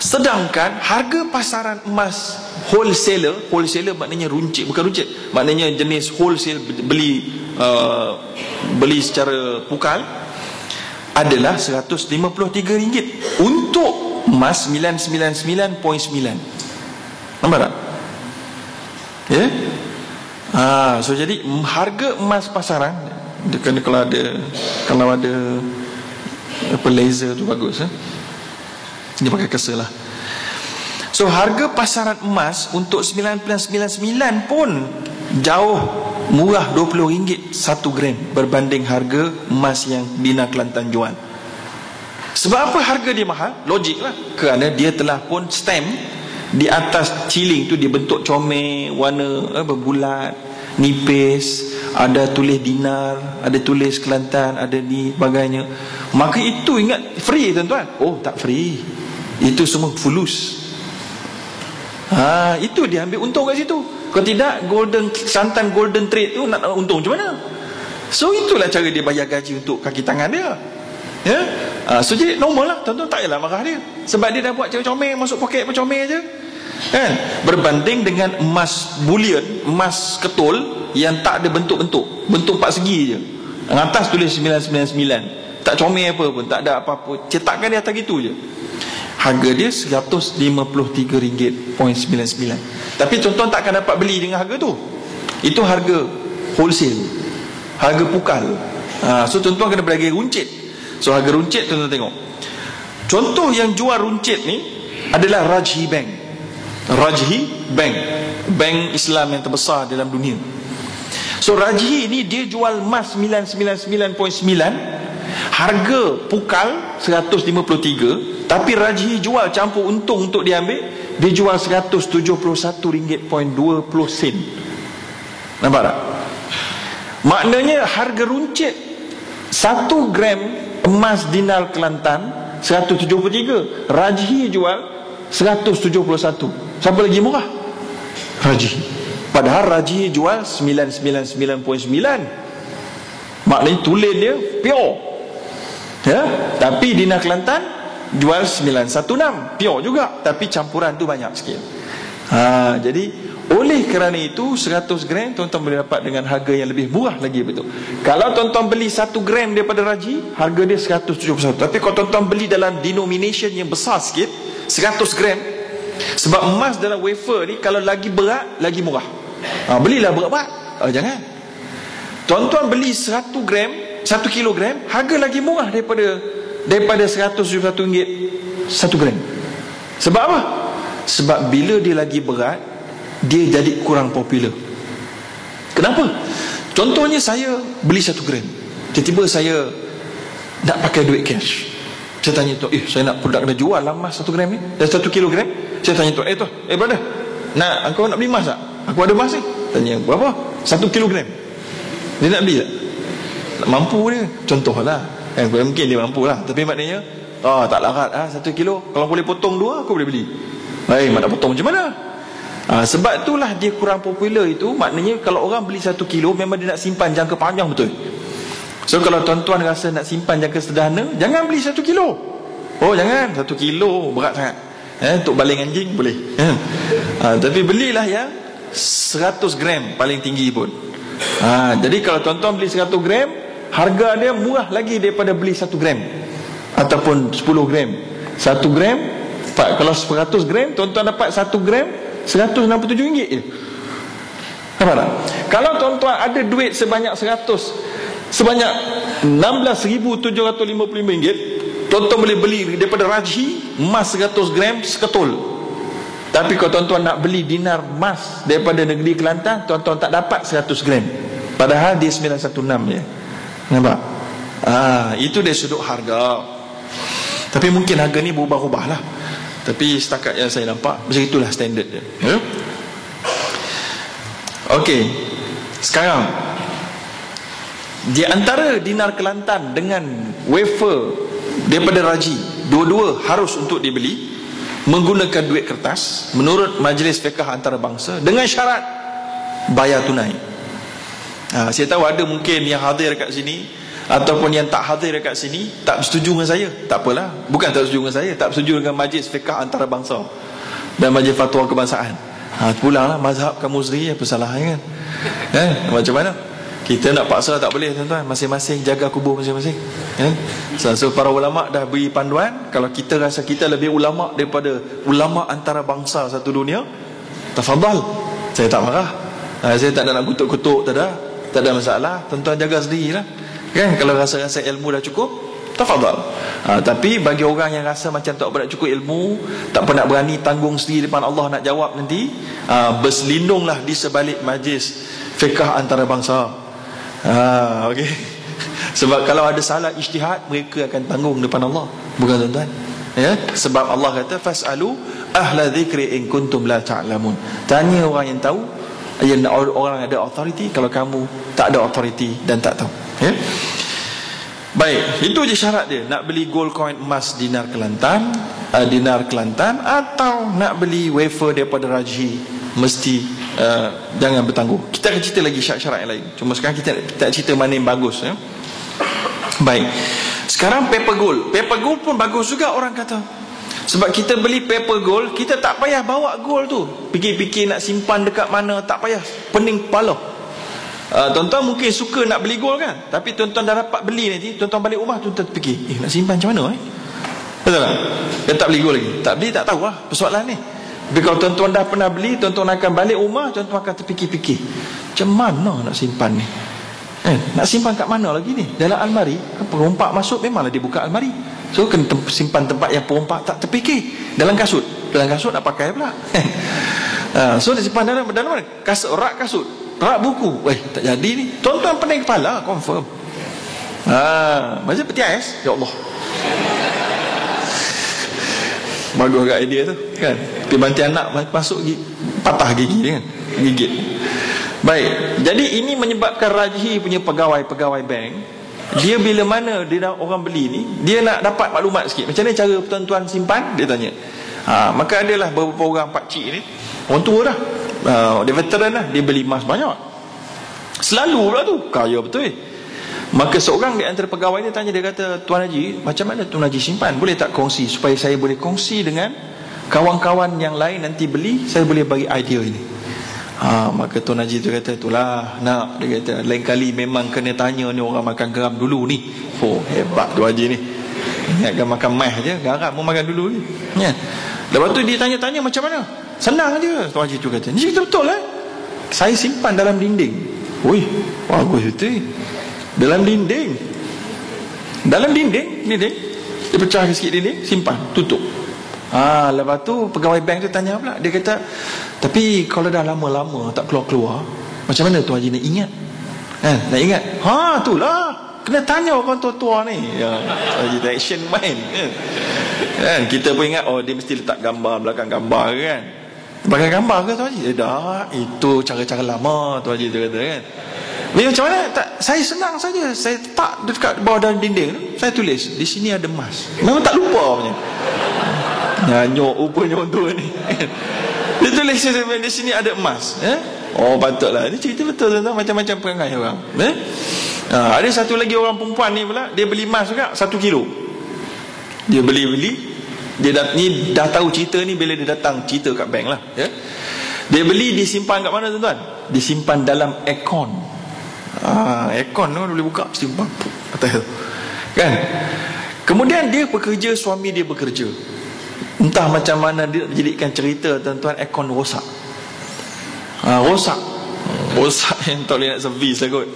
Sedangkan harga pasaran emas wholesaler maknanya runcit, bukan runcit, maknanya jenis wholesale, beli beli secara pukal adalah RM153 untuk emas 999.9. Nampak tak? Ya? So jadi harga emas pasaran dia kena, kalau ada apa laser tu bagus, dia pakai kesel lah. So harga pasaran emas untuk 999 pun jauh murah RM20 1 gram berbanding harga emas yang Dina Kelantan jual. Sebab apa harga dia mahal? Logik lah, kerana dia telah pun stamp di atas ciling tu, dibentuk comel warna berbulat, nipis, ada tulis dinar, ada tulis Kelantan, ada ni sebagainya. Maka itu ingat free tuan-tuan. Oh tak free, itu semua fulus. Itu dia ambil untung kat situ. Kalau tidak, Kelantan golden trade tu nak untung macam mana? So itulah cara dia bayar gaji untuk kaki tangan dia. Ya? So jadi normal lah, tuan-tuan tak payahlah marah dia, sebab dia dah buat cara comel, masuk poket apa comel je, kan? Berbanding dengan emas bullion, emas ketul yang tak ada bentuk-bentuk, bentuk 4 segi je, atas tulis 999, tak comel apa pun, tak ada apa-apa, cetakan dia atas gitu je. Harga dia RM153.99. Tapi tuan-tuan tak akan dapat beli dengan harga tu. Itu harga wholesale, harga pukal. So tuan-tuan kena bagi runcit. So harga runcit tuan-tuan tengok. Contoh yang jual runcit ni adalah Rajhi Bank. Rajhi Bank, bank Islam yang terbesar dalam dunia. So Rajhi ni dia jual emas 999.9, harga pukal 153. Tapi Rajhi jual campur untung untuk dia ambil, dia jual RM171.20. Nampak tak? Maknanya harga runcit 1 gram emas dinar Kelantan 173, Rajhi jual 171. Siapa lagi murah? Rajhi. Padahal Rajhi jual 999.9. Maknanya tulen dia pure, ya? Tapi dinar Kelantan jual 916, pure juga, tapi campuran tu banyak sikit. Jadi oleh kerana itu 100 gram tuan-tuan boleh dapat dengan harga yang lebih murah lagi, betul. Kalau tuan-tuan beli 1 gram daripada Rajhi, harga dia 171. Tapi kalau tuan-tuan beli dalam denomination yang besar sikit, 100 gram, sebab emas dalam wafer ni kalau lagi berat lagi murah. Belilah berat-berat. Jangan. Tuan-tuan beli 1 gram, 1 kilogram, harga lagi murah daripada RM171 1 gram. Sebab apa? Sebab bila dia lagi berat, dia jadi kurang popular. Kenapa? Contohnya saya beli 1 gram, tiba-tiba saya nak pakai duit cash. Saya tanya tu, saya nak produk kena jual lah emas 1 gram ni, 1 kilogram. Saya tanya tu, brother, kau nak beli emas tak? Aku ada emas ni. Tanya, berapa? 1 kilogram. Dia nak beli tak? Tak mampu dia, contohlah. Mungkin dia mampu lah, tapi maknanya tak larat 1 kilo, kalau boleh potong 2 aku boleh beli. Mak nak potong macam mana? Sebab itulah dia kurang popular itu. Maknanya kalau orang beli 1 kilo, memang dia nak simpan jangka panjang, betul. So kalau tuan-tuan rasa nak simpan jangka sederhana, jangan beli 1 kilo. Jangan, 1 kilo berat sangat. Untuk baling anjing boleh. Tapi belilah yang 100 gram paling tinggi pun. Jadi kalau tuan-tuan beli 100 gram, harga dia murah lagi daripada beli 1 gram ataupun 10 gram. 1 gram, kalau 100 gram tuan-tuan dapat 1 gram RM167 je. Nampak tak? Kalau tuan-tuan ada duit sebanyak RM16,755, tuan-tuan boleh beli daripada Rajhi emas 100 gram seketul. Tapi kalau tuan-tuan nak beli dinar emas daripada negeri Kelantan, tuan-tuan tak dapat 100 gram, padahal dia 916 je. Nampak? Itu dari sudut harga. Tapi mungkin harga ni berubah-ubah lah. Tapi setakat yang saya nampak, macam itulah standard dia. Okey. Sekarang, di antara dinar Kelantan dengan wafer daripada Rajhi, dua-dua harus untuk dibeli menggunakan duit kertas menurut Majlis Fiqh Antarabangsa, dengan syarat bayar tunai. Saya tahu ada mungkin yang hadir dekat sini ataupun yang tak hadir dekat sini tak setuju dengan saya. Tak apalah, bukan tak setuju dengan saya, tak setuju dengan Majlis Fiqh Antarabangsa dan Majlis Fatwa Kebangsaan. Pulanglah mazhab kamu sendiri, apa salahnya kan? Macam mana? Kita nak paksa tak boleh tuan-tuan. Masing-masing jaga kubur masing-masing, kan? So para ulama dah beri panduan, kalau kita rasa kita lebih ulama daripada ulama antara bangsa satu dunia, tafadhal, saya tak marah. Saya tak ada nak kutuk-kutuk, tak ada masalah. Tuan-tuan jaga sendirilah, kan? Kalau rasa-rasa ilmu dah cukup, tafadhal. Tapi bagi orang yang rasa macam tak berapa cukup ilmu, tak pernah berani tanggung sendiri depan Allah nak jawab nanti, berselindunglah di sebalik majlis fiqh antara bangsa. Okey. Sebab kalau ada salah ijtihad, mereka akan tanggung depan Allah, bukan tuan-tuan, ya? Sebab Allah kata fasalu ahla dzikri in kuntum la ta'lamun. Tanya orang yang tahu, orang yang ada authority, kalau kamu tak ada authority dan tak tahu, ya? Baik, itu je syarat dia. Nak beli gold coin emas dinar Kelantan, atau nak beli wafer daripada Rajhi, mesti jangan bertangguh. Kita akan cerita lagi syarat-syarat yang lain. Cuma sekarang kita tak cerita mana yang bagus, ya? Baik. Sekarang paper gold. Paper gold pun bagus juga orang kata. Sebab kita beli paper gold, kita tak payah bawa gold tu fikir-fikir nak simpan dekat mana, tak payah, pening kepala. Tuan-tuan mungkin suka nak beli gold, kan? Tapi tuan-tuan dah dapat beli nanti, tuan-tuan balik rumah, tuan-tuan fikir, nak simpan macam mana, betul tak? Dia tak beli gold lagi. Tak beli, tak tahu lah persoalan ni. Tapi kalau tuan-tuan dah pernah beli, tuan-tuan akan balik rumah, tuan-tuan akan terfikir-fikir, macam mana nak simpan ni? Nak simpan kat mana lagi ni? Dalam almari, perompak masuk memanglah dia buka almari. So kena simpan tempat yang perompak tak terfikir. Dalam kasut nak pakai pula. So dia simpan dalam mana? Kasut, rak kasut, rak buku. Tak jadi ni. Tuan-tuan pening kepala, confirm. Macam peti ais. Ya Allah, bagus kat idea tu, kan? Pergi banti anak masuk patah gigi, kan? Gigit. Baik, jadi ini menyebabkan Rajhi punya pegawai bank, dia bila mana dia orang beli ni, dia nak dapat maklumat sikit, macam mana cara tuan-tuan simpan, dia tanya. Maka adalah beberapa orang pakcik ni, orang tua dah, dia veteran dah, dia beli emas banyak, selalu pula tu, kaya betul. Maka seorang di antara pegawai ni tanya, dia kata, Tuan Haji, macam mana Tuan Haji simpan? Boleh tak kongsi supaya saya boleh kongsi dengan kawan-kawan yang lain, nanti beli, saya boleh bagi idea ini. Maka Tuan Haji tu kata, itulah nak, dia kata, lain kali memang kena tanya ni orang makan garam dulu ni. Hebat Tuan Haji ni, ingatkan makan mah je, garam mau makan dulu ni, ya. Lepas tu dia tanya-tanya macam mana, senang je. Tuan Haji tu kata, ni cerita betul lah, saya simpan dalam dinding. Bagus betul. Dalam dinding, dia pecah sikit dinding, simpan, tutup. Lepas tu pegawai bank tu tanya pula, dia kata, tapi kalau dah lama-lama tak keluar-keluar, macam mana Tuan Haji nak ingat? Nak ingat? Itulah, kena tanya orang tua-tua ni. Tuan Haji tak action main, kan? Kita pun ingat, dia mesti letak gambar belakang gambar, kan? Belakang gambar ke Tuan Haji? Dah, itu cara-cara lama, Tuan Haji tu kata, kan? Macam mana? Saya senang saja. Saya letak dekat bawah dalam dinding tu, saya tulis, di sini ada emas. Memang tak lupa punya. Nyanyuk rupanya orang tua ni. Dia tulis di sini ada emas. Patutlah. Ini cerita betul tuan-tuan, macam-macam perangai orang. Ada satu lagi orang perempuan ni pula, dia beli emas juga 1 kilo. Dia beli. Dia dah tahu cerita ni bila dia datang cerita kat bank lah, ya? Dia beli, disimpan kat mana tuan-tuan? Disimpan dalam aircon. Aircon tu boleh buka, simpan atas tu, kan? Kemudian dia bekerja, suami dia bekerja. Entah macam mana dia jadikan cerita tuan-tuan, aircon rosak. Rosak yang tak boleh nak servis lah kot.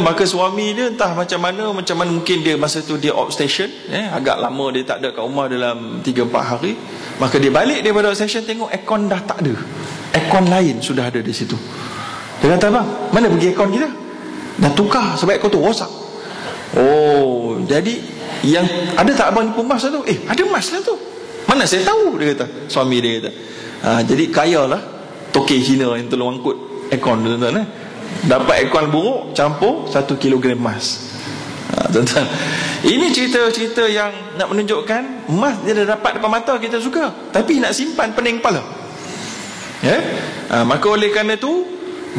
Maka suami dia entah macam mana mungkin dia masa tu dia outstation, agak lama dia tak ada kat rumah dalam 3-4 hari. Maka dia balik daripada outstation, tengok aircon dah tak ada, aircon lain sudah ada di situ. Dia kata, bang, mana pergi aircon kita? Dah tukar sebab aircon tu rosak. Jadi yang ada tak abang ni emas lah tu? Ada emas lah tu. Mana saya tahu, dia kata, suami dia kata. Jadi kaya lah tokey Cina yang tolong angkut aircon tu, tuan-tuan. Dapat aircon buruk, campur 1 kilogram emas. Tuan-tuan, ini cerita-cerita yang nak menunjukkan emas dia dah dapat depan mata, kita suka, tapi nak simpan pening kepala, ya? Maka oleh kerana tu,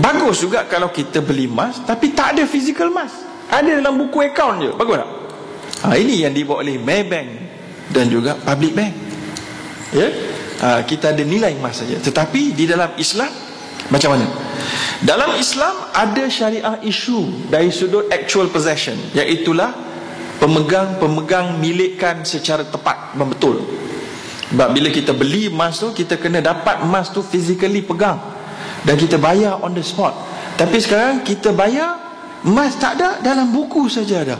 bagus juga kalau kita beli emas tapi tak ada physical emas, ada dalam buku akaun je, bagus tak? Ini yang dibuat oleh Maybank dan juga Public Bank, ya? Kita ada nilai emas saja, tetapi di dalam Islam macam mana? Dalam Islam ada syariah isu dari sudut actual possession, iaitulah pemegang milikkan secara tepat dan betul. Sebab bila kita beli emas tu, kita kena dapat emas tu physically pegang, dan kita bayar on the spot. Tapi sekarang kita bayar, emas tak ada, dalam buku saja ada.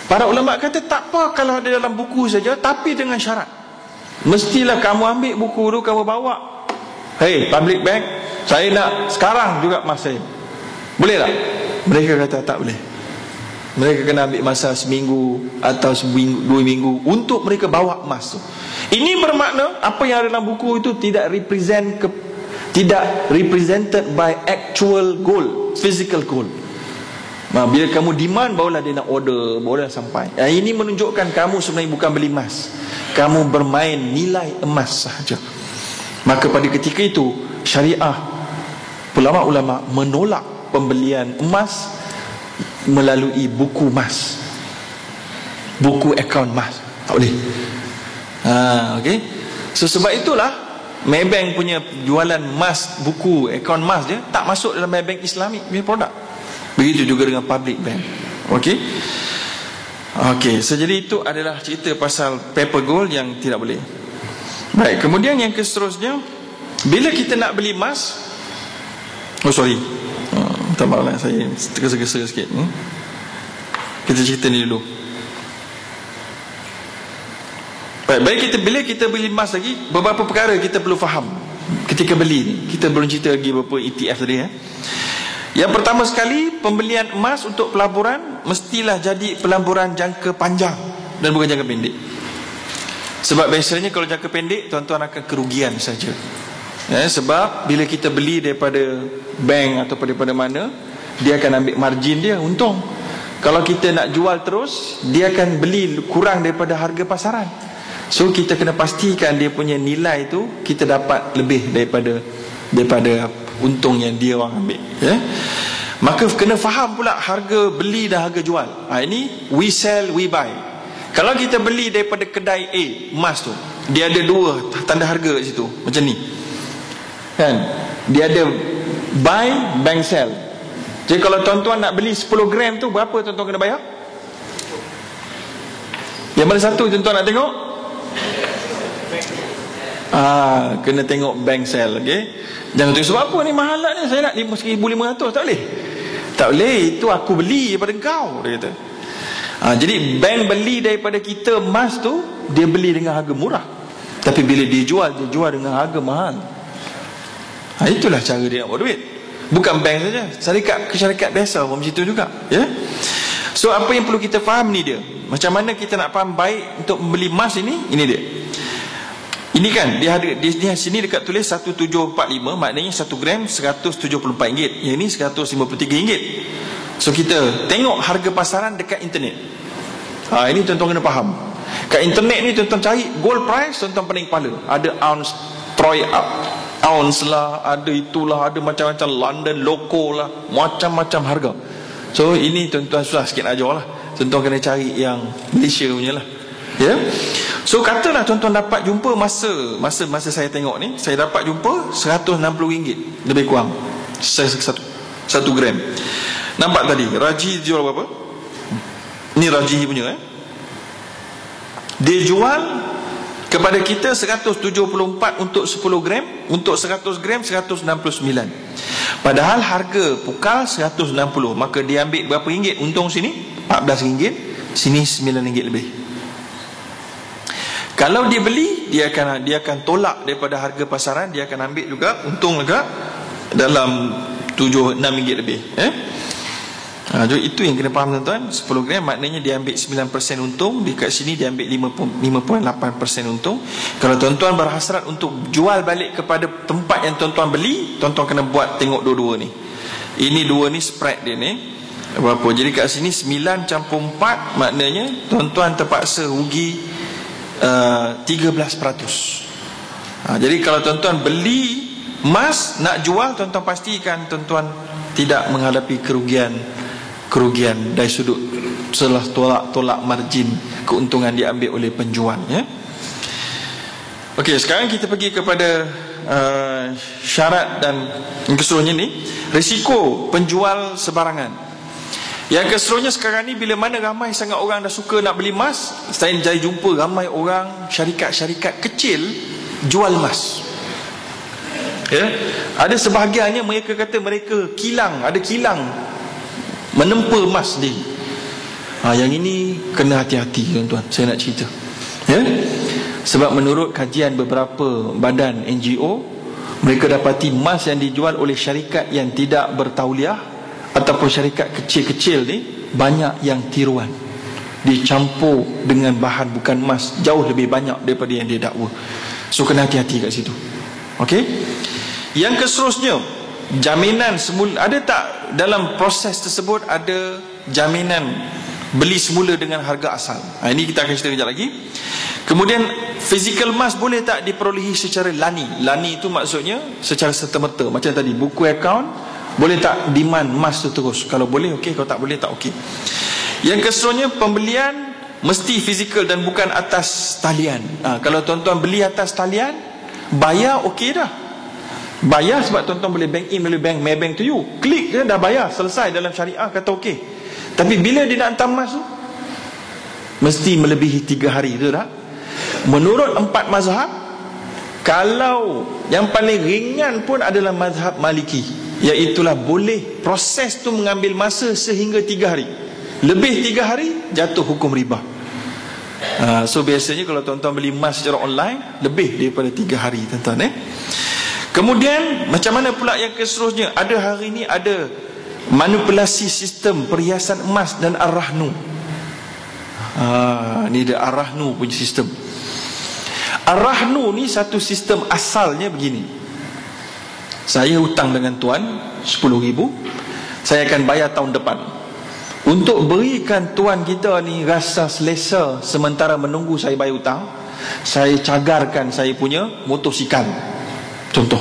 Para ulama kata tak apa kalau ada dalam buku saja, tapi dengan syarat, mestilah kamu ambil buku tu, kamu bawa, hey public bank, saya nak sekarang juga emas saya. Boleh tak? Mereka kata tak boleh. Mereka kena ambil masa seminggu atau seminggu, 2 minggu untuk mereka bawa emas tu. Ini bermakna apa yang ada dalam buku itu tidak represented by actual gold, physical gold. Nah, bila kamu demand, barulah dia nak order, barulah sampai. Ini menunjukkan kamu sebenarnya bukan beli emas, kamu bermain nilai emas sahaja. Maka pada ketika itu syariah, ulama-ulama menolak pembelian emas melalui buku emas, buku akaun emas. Tak boleh. Okay. So sebab itulah Maybank punya jualan emas, buku akaun emas dia tak masuk dalam Maybank Islamic punya produk. Begitu juga dengan public bank. Okey. Okey, so jadi itu adalah cerita pasal paper gold yang tidak boleh. Baik, kemudian yang seterusnya, bila kita nak beli emas, minta maaf lah, saya tergesa-gesa sikit. Kita cerita ni dulu. Baik, bila kita beli emas lagi, beberapa perkara kita perlu faham ketika beli ni. Kita belum cerita lagi beberapa ETF tadi. Yang pertama sekali, pembelian emas untuk pelaburan mestilah jadi pelaburan jangka panjang dan bukan jangka pendek. Sebab biasanya kalau jangka pendek, tuan-tuan akan kerugian saja. Sebab bila kita beli daripada bank atau daripada mana, dia akan ambil margin dia, untung. Kalau kita nak jual terus, dia akan beli kurang daripada harga pasaran. So kita kena pastikan dia punya nilai tu kita dapat lebih daripada untung yang dia orang ambil. Maka kena faham pula harga beli dan harga jual. Ini we sell, we buy. Kalau kita beli daripada kedai A, emas tu, dia ada 2 tanda harga kat situ, macam ni kan. Dia ada buy, bank sell. Jadi kalau tuan-tuan nak beli 10 gram tu, berapa tuan-tuan kena bayar? Yang mana satu tuan-tuan nak tengok? Kena tengok bank sell. Okay? Jangan tengok sebab apa ni mahal lah ni, saya nak 1,500. Tak boleh. Tak boleh, itu aku beli daripada engkau, dia kata. Jadi bank beli daripada kita emas tu, dia beli dengan harga murah. Tapi bila dia jual dengan harga mahal. Itulah cara dia nak buat duit. Bukan bank saja, syarikat biasa pun macam itu juga. So apa yang perlu kita faham ni dia, macam mana kita nak faham baik untuk membeli emas ini dia. Ini kan dia ada di sini dekat tulis 1745, maknanya 1 gram RM174. Yang ini RM153. So kita tengok harga pasaran dekat internet. Ini tuan-tuan kena faham. Kat internet ni tuan-tuan cari gold price, tuan-tuan pening kepala. Ada ounce, troy ounce lah, ada itulah, ada macam-macam London loco lah, macam-macam harga. So ini tuan-tuan susah sikit ajar lah. Tuan-tuan kena cari yang Malaysia punya lah. So katalah tuan-tuan dapat jumpa masa saya tengok ni, saya dapat jumpa RM160 lebih kurang 1 gram. Nampak tadi Raji jual berapa? Ni Raji punya dia jual kepada kita 174 untuk 10 gram. Untuk 100 gram 169. Padahal harga pukal 160. Maka dia ambil berapa ringgit untung sini? RM14. Sini RM9 lebih. Kalau dia beli, dia akan tolak daripada harga pasaran, dia akan ambil juga untung juga dalam RM6 lebih. Jadi itu yang kena faham tuan-tuan. 10 gram maknanya dia ambil 9% untung, dekat sini dia ambil 5.8% untung. Kalau tuan-tuan berhasrat untuk jual balik kepada tempat yang tuan-tuan beli, tuan-tuan kena buat tengok dua-dua ni. Ini dua ni spread dia ni berapa. Jadi kat sini 9 campur 4, maknanya tuan-tuan terpaksa rugi 13%. Jadi kalau tuan-tuan beli emas nak jual, tuan-tuan pastikan tuan-tuan tidak menghadapi kerugian dari sudut setelah tolak margin keuntungan diambil oleh penjual. Okey, sekarang kita pergi kepada syarat dan keseluruhnya ni, risiko penjual sebarangan. Yang keseluruhnya sekarang ni, bila mana ramai sangat orang dah suka nak beli emas, saya jumpa ramai orang, syarikat-syarikat kecil jual emas. Ya, ada sebahagiannya mereka kata mereka ada kilang menempa emas sendiri. Yang ini kena hati-hati tuan-tuan, saya nak cerita. Ya, sebab menurut kajian beberapa badan NGO, mereka dapati emas yang dijual oleh syarikat yang tidak bertauliah ataupun syarikat kecil-kecil ni banyak yang tiruan, dicampur dengan bahan bukan emas jauh lebih banyak daripada yang dia dakwa. So kena hati-hati kat situ. Okey. Yang keseterusnya, jaminan semula. Ada tak dalam proses tersebut ada jaminan beli semula dengan harga asal? Ini kita akan cerita kejap lagi. Kemudian physical emas boleh tak diperolehi secara lani? Lani itu maksudnya secara serta-merta. Macam tadi buku akaun, boleh tak demand emas tu terus? Kalau boleh okey, kalau tak boleh tak okey. Yang keseluruhnya, pembelian mesti fizikal dan bukan atas talian. Kalau tuan-tuan beli atas talian, bayar okey dah. Bayar sebab tuan-tuan boleh bank in melalui bank, Maybank to you. Klik je dah bayar, selesai dalam syariah kata okey. Tapi bila dia nak hantar emas tu, mesti melebihi 3 hari tu tak? Menurut 4 mazhab, kalau yang paling ringan pun adalah mazhab Maliki, iaitulah boleh proses tu mengambil masa sehingga 3 hari. Lebih 3 hari jatuh hukum riba. So biasanya kalau tuan-tuan beli emas secara online, lebih daripada 3 hari tuan-tuan. Kemudian macam mana pula yang keseterusnya? Ada hari ni ada manipulasi sistem perhiasan emas dan ar-rahnu. Ni dia ar-rahnu punya sistem. Ar-rahnu ni satu sistem asalnya begini. Saya hutang dengan tuan 10,000, saya akan bayar tahun depan. Untuk berikan tuan kita ni rasa selesa sementara menunggu saya bayar hutang, saya cagarkan saya punya motosikal, contoh.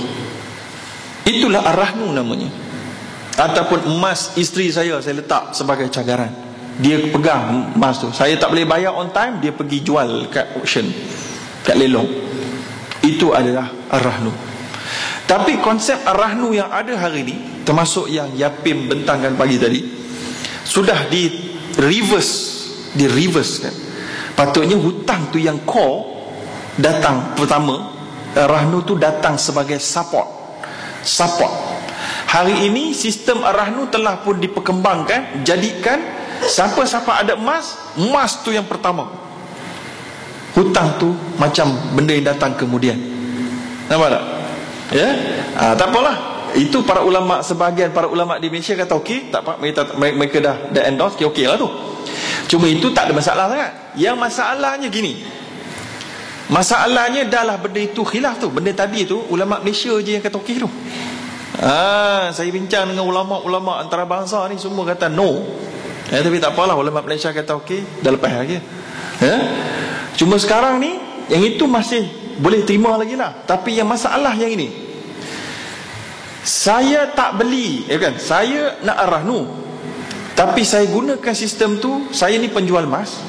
Itulah ar-rahnu namanya. Ataupun emas isteri saya letak sebagai cagaran. Dia pegang emas tu, saya tak boleh bayar on time, dia pergi jual kat auction, kat lelong. Itu adalah ar-rahnu. Tapi konsep ar-rahnu yang ada hari ni, termasuk yang Yapim bentangkan pagi tadi, sudah di reverse kan. Patutnya hutang tu yang core datang pertama, ar-rahnu tu datang sebagai support. Hari ini sistem ar-rahnu telah pun diperkembangkan, jadikan siapa-siapa ada emas tu yang pertama. Hutang tu macam benda yang datang kemudian. Nampak tak? Ya, tak apalah. Itu para ulama, sebahagian para ulama di Malaysia kata okey, tak apa, mereka dah endorse, okey lah tu. Cuma itu tak ada masalah sangat. Yang masalahnya gini. Masalahnya dah lah benda itu khilaf tu. Benda tadi tu ulama Malaysia je yang kata okey tu. Saya bincang dengan ulama-ulama antarabangsa ni, semua kata no. Tapi tak apalah, ulama Malaysia kata okey, dah lepas lagi. Cuma sekarang ni yang itu masih boleh terima lagi lah. Tapi yang masalah yang ini, saya tak beli, kan? Saya nak ar-rahnu, tapi saya gunakan sistem tu. Saya ni penjual emas.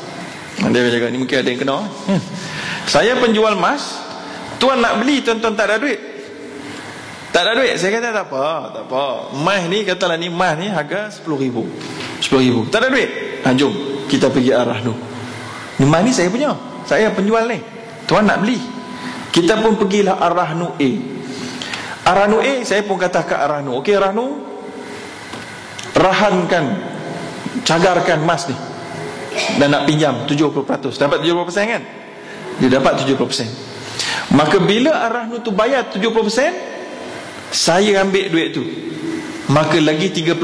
Dia cakap ni mungkin ada yang kena. Saya penjual emas, tuan nak beli, tuan-tuan tak ada duit. Tak ada duit. Saya kata tak apa. Emas ni, katalah ni emas ni harga 10,000. Tak ada duit. Jom kita pergi ar-rahnu. Ni emas ni saya punya, saya penjual ni. Tuan nak beli, kita pun pergilah ar-rahnu A. Ar-rahnu A, saya pun kata kat ar-rahnu, okey ar-rahnu, rahankan, cagarkan emas ni, dan nak pinjam 70%. Dapat 70% kan? Dia dapat 70%. Maka bila ar-rahnu tu bayar 70%, saya ambil duit tu. Maka lagi 30%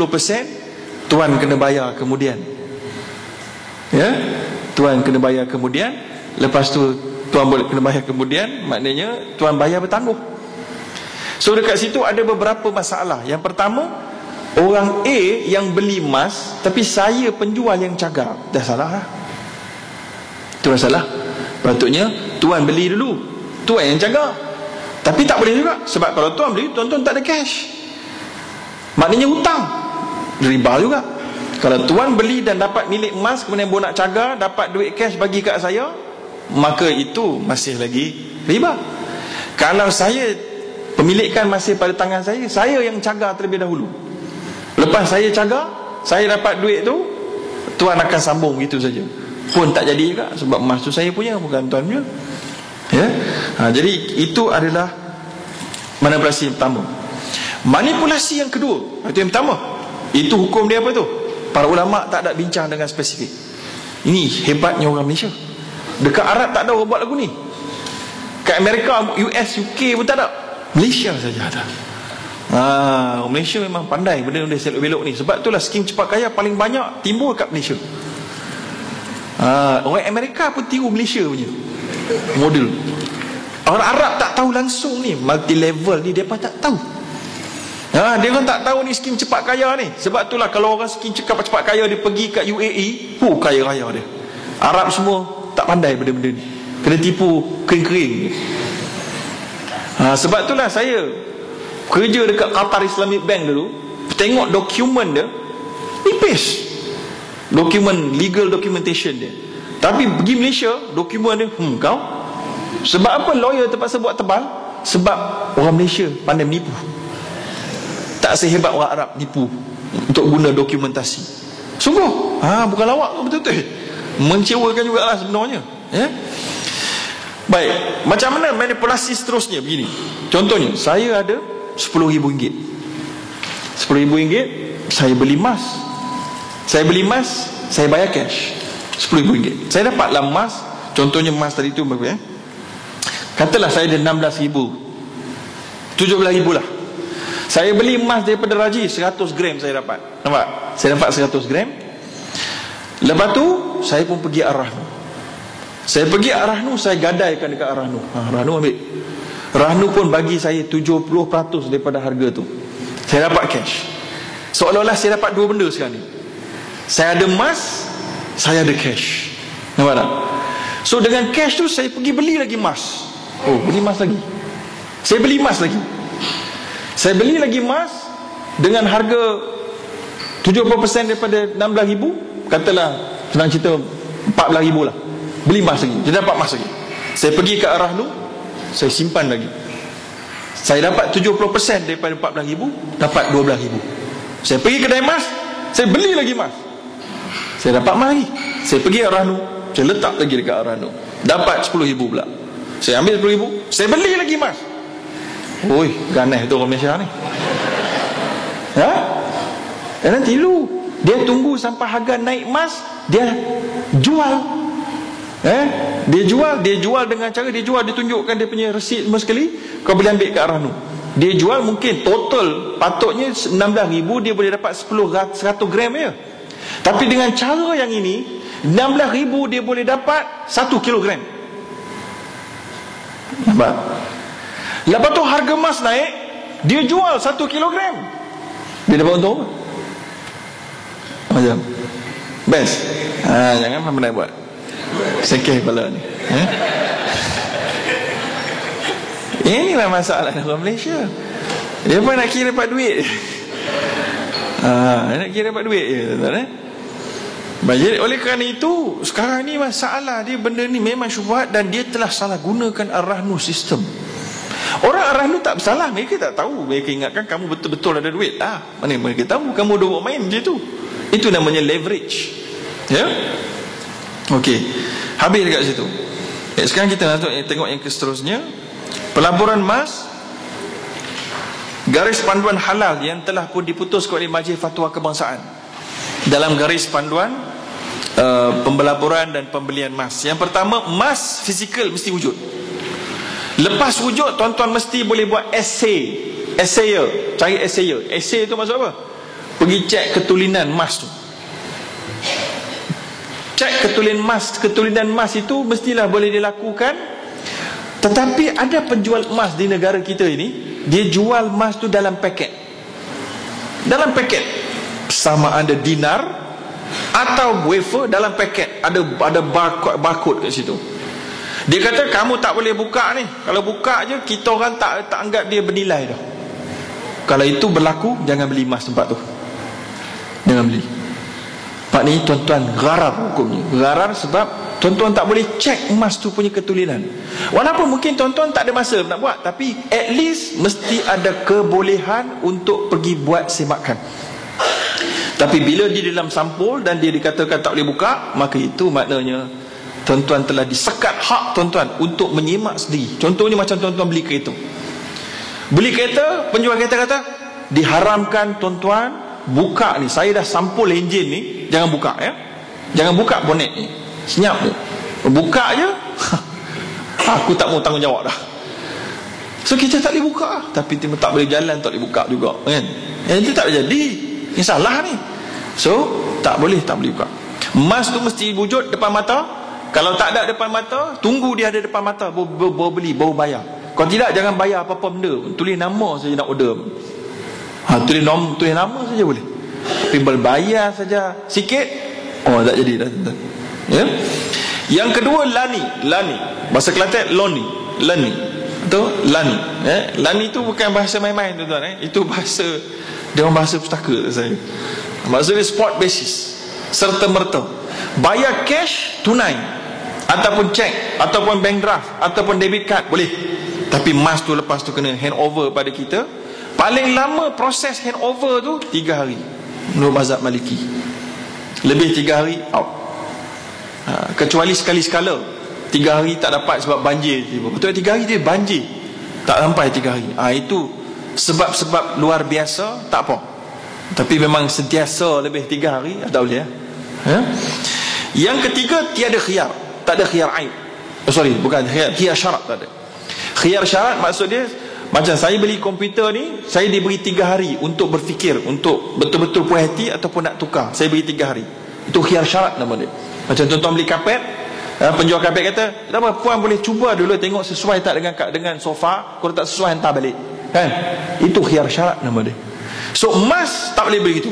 tuan kena bayar kemudian. Ya, tuan kena bayar kemudian. Lepas tu tuan boleh kena bayar kemudian, maknanya tuan bayar bertangguh. So dekat situ ada beberapa masalah. Yang pertama, orang A yang beli emas, tapi saya penjual yang cagar. Dah salah lah. Itu masalah. Patutnya tuan beli dulu, tuan yang cagar. Tapi tak boleh juga, sebab kalau tuan beli, tuan-tuan tak ada cash, maknanya hutang, riba juga. Kalau tuan beli dan dapat milik emas, kemudian baru nak cagar, dapat duit cash bagi kat saya, maka itu masih lagi riba. Kalau saya Pemilikan masih pada tangan saya yang cagar terlebih dahulu. Lepas saya cagar, saya dapat duit tu, tuan akan sambung gitu saja. Pun tak jadi juga, sebab emas tu saya punya, bukan tuan punya. Ya. Jadi itu adalah manipulasi yang pertama. Manipulasi yang kedua, itu yang pertama. Itu hukum dia apa tu? Para ulama tak ada bincang dengan spesifik. Ini hebatnya orang Malaysia. Dekat Arab tak ada orang buat lagu ni. Kat Amerika, US, UK pun tak ada. Malaysia saja ada. Orang Malaysia memang pandai benda-benda selok-belok ni. Sebab itulah skim cepat kaya paling banyak timbul kat Malaysia. Orang Amerika pun tiru Malaysia punya model. Orang Arab tak tahu langsung ni, multi level ni depa tak tahu. Dia orang tak tahu ni skim cepat kaya ni. Sebab itulah kalau orang skim cepat kaya dia pergi kat UAE, kaya raya dia. Arab semua tak pandai benda-benda ni. Kena tipu kering-kering. Sebab itulah saya kerja dekat Qatar Islamic Bank dulu, tengok dokumen dia nipis, dokumen legal documentation dia. Tapi pergi Malaysia, dokumen dia kau. Sebab apa lawyer terpaksa buat tebal? Sebab orang Malaysia pandai menipu. Tak sehebat orang Arab nipu untuk guna dokumentasi. Sungguh bukan lawak, betul-betul mengecewakan jugalah sebenarnya. Baik, macam mana manipulasi seterusnya? Begini, contohnya saya ada RM10,000. RM10,000 saya beli emas. Saya bayar cash RM10,000. Saya dapatlah emas. Contohnya emas tadi tu katalah saya ada RM16,000, RM17,000 lah. Saya beli emas daripada Raji 100 gram saya dapat. Nampak? Saya dapat 100 gram. Lepas tu saya pun pergi Ar-Rahnu. Saya pergi Ar-Rahnu, saya gadaikan dekat Ar-Rahnu. Ar-Rahnu ambil. Rahnu pun bagi saya 70% daripada harga tu. Saya dapat cash. Seolah-olah saya dapat dua benda sekarang ni. Saya ada emas, saya ada cash. Nampak tak? So dengan cash tu saya pergi beli lagi emas. Beli emas lagi. Saya beli emas lagi. Saya beli lagi emas dengan harga 70% daripada 16,000. Katalah senang cerita 14,000 lah. Beli emas lagi, dia dapat emas lagi. Saya pergi ke Ar-Rahnu, saya simpan lagi. Saya dapat 70% daripada 14,000, dapat 12,000. Saya pergi kedai emas, saya beli lagi emas, saya dapat emas lagi. Saya pergi Ar-Rahnu, saya letak lagi dekat Ar-Rahnu, dapat 10,000 pula. Saya ambil 10,000, saya beli lagi emas. Oi, ganas tu orang Malaysia ni. Jangan tilu. Dia tunggu sampai harga naik emas, dia jual. Dia jual dengan cara dia jual, dia tunjukkan dia punya resit semua sekali. Kau boleh ambil kat Ar-Rahnu. Dia jual mungkin total patutnya 16,000, dia boleh dapat 100 gram je. Tapi dengan cara yang ini 16,000 dia boleh dapat 1 kilogram. Nampak? Lepas tu harga emas naik, dia jual 1 kilogram. Dia dapat untung apa? Macam best. Jangan pandai buat sekeh kepala ni. Inilah masalah orang Malaysia. Dia pun nak kira dapat duit. Nak kira dapat duit je, tuan-tuan. Jadi oleh kerana itu, sekarang ni masalah dia, benda ni memang syubhat dan dia telah salah gunakan Ar-Rahnu sistem. Orang Ar-Rahnu tak bersalah, mereka tak tahu. Mereka ingatkan kamu betul-betul ada duit. Mana mereka tahu kamu dah buat main macam tu. Itu namanya leverage. Ya. Okey, habis dekat situ. Sekarang kita nak tengok yang seterusnya. Pelaburan emas, garis panduan halal yang telah pun diputuskan oleh Majlis Fatwa Kebangsaan dalam garis panduan pembelaburan dan pembelian emas. Yang pertama, emas fizikal mesti wujud. Lepas wujud, tuan-tuan mesti boleh buat essayer. Cari essayer. Essay tu maksud apa? Pergi cek ketulinan emas tu. Cek ketulinan emas itu mestilah boleh dilakukan. Tetapi ada penjual emas di negara kita ini, dia jual emas tu dalam paket. Dalam paket. Sama ada dinar atau wafer dalam paket. Ada barcode kat situ. Dia kata kamu tak boleh buka ni. Kalau buka je, kita orang tak anggap dia bernilai dah. Kalau itu berlaku, jangan beli emas tempat tu. Jangan beli. Maknanya tuan-tuan gharar hukumnya. Gharar sebab tuan-tuan tak boleh cek emas tu punya ketulinan. Walaupun mungkin tuan-tuan tak ada masa nak buat, tapi at least mesti ada kebolehan untuk pergi buat semakan. Tapi bila dia dalam sampul dan dia dikatakan tak boleh buka, maka itu maknanya tuan-tuan telah disekat hak tuan-tuan untuk menyemak sendiri. Contohnya macam tuan-tuan beli kereta. Beli kereta, penjual kereta kata diharamkan tuan-tuan buka ni, saya dah sampul enjin ni, jangan buka ya. Jangan buka bonet ni. Senyap je. Buka je. Aku tak mau tanggungjawab dah. So kita tak boleh buka. Tapi dia tak boleh jalan, tak boleh buka juga kan. Yang itu tak boleh jadi. Ini salah ni. So tak boleh buka. Emas tu mesti wujud depan mata. Kalau tak ada depan mata, tunggu dia ada depan mata, baru beli, baru bayar. Kalau tidak, jangan bayar apa-apa benda. Tulis nama saja nak order. Tulis nama saja boleh. Tapi berbayar saja sikit, tak jadi dah. Ya. Yang kedua lani. Bahasa Kelantan loni. Lani. Lani tu bukan bahasa main-main tuan-tuan. Itu bahasa dia orang bahasa pustaka saya. Maksudnya spot basis, serta merta. Bayar cash tunai, ataupun cek, ataupun bank draft, ataupun debit card boleh. Tapi emas tu lepas tu kena hand over pada kita. Paling lama proses hand over tu 3 hari menurut mazhab Maliki. Lebih 3 hari out. Kecuali sekali-sekala 3 hari tak dapat sebab banjir. Betul 3 hari dia banjir, tak sampai 3 hari. Itu sebab-sebab luar biasa, tak apa. Tapi memang sentiasa lebih 3 hari tak boleh ya? Yang ketiga, tiada khiyar. Tak ada khiyar aib. Bukan khiyar syarat, tak ada. Khiyar syarat maksud dia, macam saya beli komputer ni, saya diberi 3 hari untuk berfikir, untuk betul-betul puas hati ataupun nak tukar. Saya beri 3 hari. Itu khiyar syarat nama dia. Macam tuan-tuan beli kapet, penjual kapet kata, tak apa, puan boleh cuba dulu tengok sesuai tak dengan sofa. Kalau tak sesuai, hantar balik kan. Itu khiyar syarat nama dia. So emas tak boleh begitu.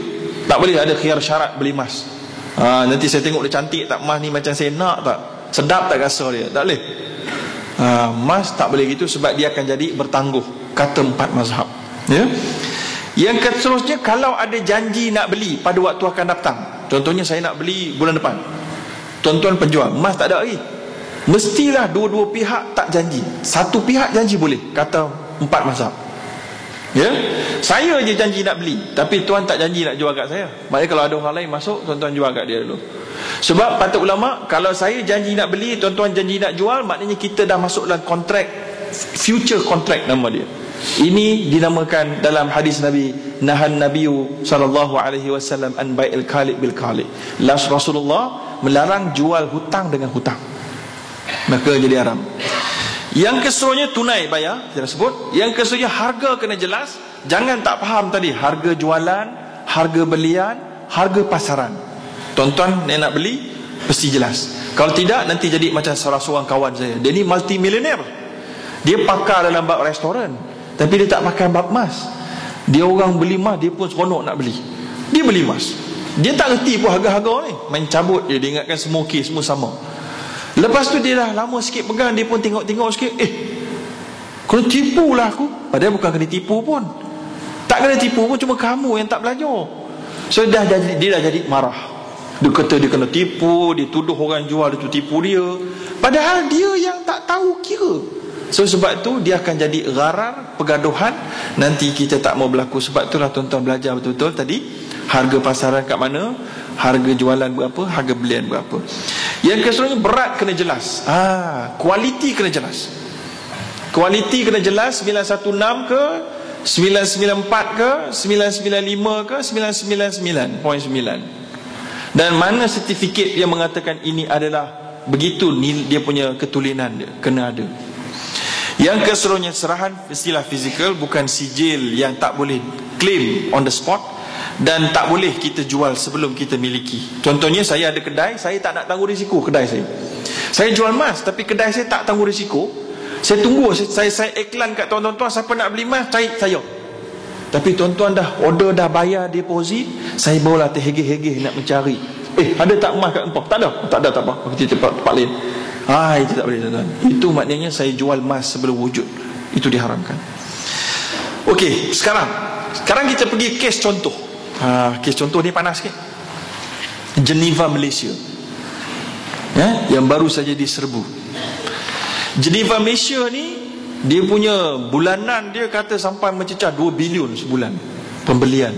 Tak boleh ada khiyar syarat beli emas. Nanti saya tengok dia cantik tak, emas ni macam saya nak tak, sedap tak rasa dia, tak boleh. Emas tak boleh gitu sebab dia akan jadi bertangguh, kata 4 mazhab ya. Yang seterusnya, kalau ada janji nak beli pada waktu akan datang. Contohnya saya nak beli bulan depan, tuan-tuan penjual, emas tak ada lagi, mestilah dua-dua pihak tak janji. Satu pihak janji boleh, kata 4 mazhab ya. Saya je janji nak beli, tapi tuan tak janji nak jual kat saya. Maknanya kalau ada orang lain masuk, tuan-tuan jual kat dia dulu. Sebab patut ulama, kalau saya janji nak beli, tuan-tuan janji nak jual, maknanya kita dah masuk dalam kontrak, future contract nama dia. Ini dinamakan dalam hadis Nabi, nahan Nabiyu sallallahu alaihi wasallam an bai'il khalid bil khalid. Rasulullah melarang jual hutang dengan hutang, maka jadi haram. Yang keseluruhnya tunai bayar, kita sebut. Yang keseluruhnya harga kena jelas. Jangan tak faham tadi, harga jualan, harga belian, harga pasaran. Tuan-tuan nak beli, mesti jelas. Kalau tidak, nanti jadi macam salah seorang kawan saya. Dia ni multi-millionaire. Dia pakar dalam bab restoran, tapi dia tak pakai bab emas. Dia orang beli emas, dia pun seronok nak beli. Dia beli emas, dia tak reti pun harga-harga ni. Main cabut dia ingatkan semua kes semua sama. Lepas tu dia dah lama sikit pegang, dia pun tengok-tengok sikit, kena tipu lah aku. Padahal bukan kena tipu pun, tak kena tipu pun, cuma kamu yang tak belajar. So dia dah jadi marah. Dia kata dia kena tipu, dia tuduh orang jual itu tipu dia, padahal dia yang tak tahu kira. So sebab tu dia akan jadi gharar, pergaduhan. Nanti kita tak mau berlaku. Sebab itulah tuan-tuan belajar betul-betul tadi, harga pasaran kat mana, harga jualan berapa, harga belian berapa. Yang keseluruhnya berat kena jelas. Kualiti kena jelas. Kualiti kena jelas. 916 ke, 994 ke, 995 ke, 999.9. Dan mana sertifikat yang mengatakan ini adalah begitu, ni dia punya ketulinan dia kena ada. Yang keseluruhnya serahan istilah fizikal, bukan sijil yang tak boleh claim on the spot, dan tak boleh kita jual sebelum kita miliki. Contohnya saya ada kedai, saya tak nak tanggung risiko kedai saya. Saya jual emas tapi kedai saya tak tanggung risiko. Saya tunggu, saya iklan kat tuan-tuan, siapa nak beli emas cari saya. Tapi tuan-tuan dah order, dah bayar deposit, saya barulah terhegeh-hegeh nak mencari. Ada tak emas kat empah? Tak ada. Tak ada, tak apa. Kita tempat lain. Itu tak boleh tuan-tuan. Itu maknanya saya jual emas sebelum wujud. Itu diharamkan. Okey, sekarang kita pergi kes contoh. Kes contoh ni panas sikit. Geneva, Malaysia, yang baru saja diserbu. Geneva, Malaysia ni, dia punya bulanan dia kata sampai mencecah 2 bilion sebulan pembelian.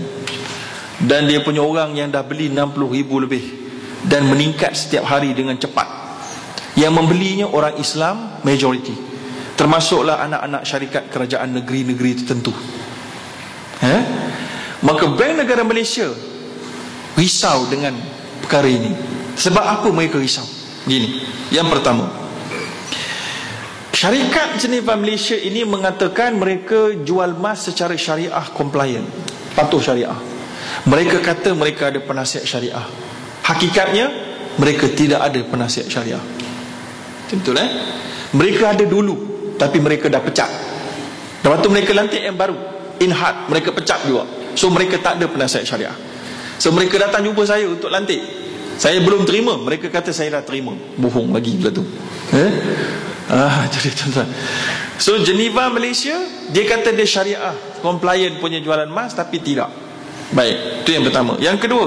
Dan dia punya orang yang dah beli 60,000 lebih, dan meningkat setiap hari dengan cepat. Yang membelinya orang Islam majority, termasuklah anak-anak syarikat kerajaan negeri-negeri tertentu. Maka Bank Negara Malaysia risau dengan perkara ini. Sebab apa mereka risau? Gini, yang pertama, syarikat Geneva Malaysia ini mengatakan mereka jual emas secara syariah compliant, patuh syariah. Mereka kata mereka ada penasihat syariah. Hakikatnya mereka tidak ada penasihat syariah. Betul Mereka ada dulu, tapi mereka dah pecat. Lepas tu mereka lantik yang baru, Inhat, mereka pecat juga. So mereka tak ada penasihat syariah. So mereka datang jumpa saya untuk lantik. Saya belum terima, mereka kata saya dah terima. Bohong lagi pula tu. Jadi tuan-tuan, so Geneva, Malaysia, dia kata dia syariah compliant punya jualan emas, tapi tidak. Baik, itu yang pertama. Yang kedua,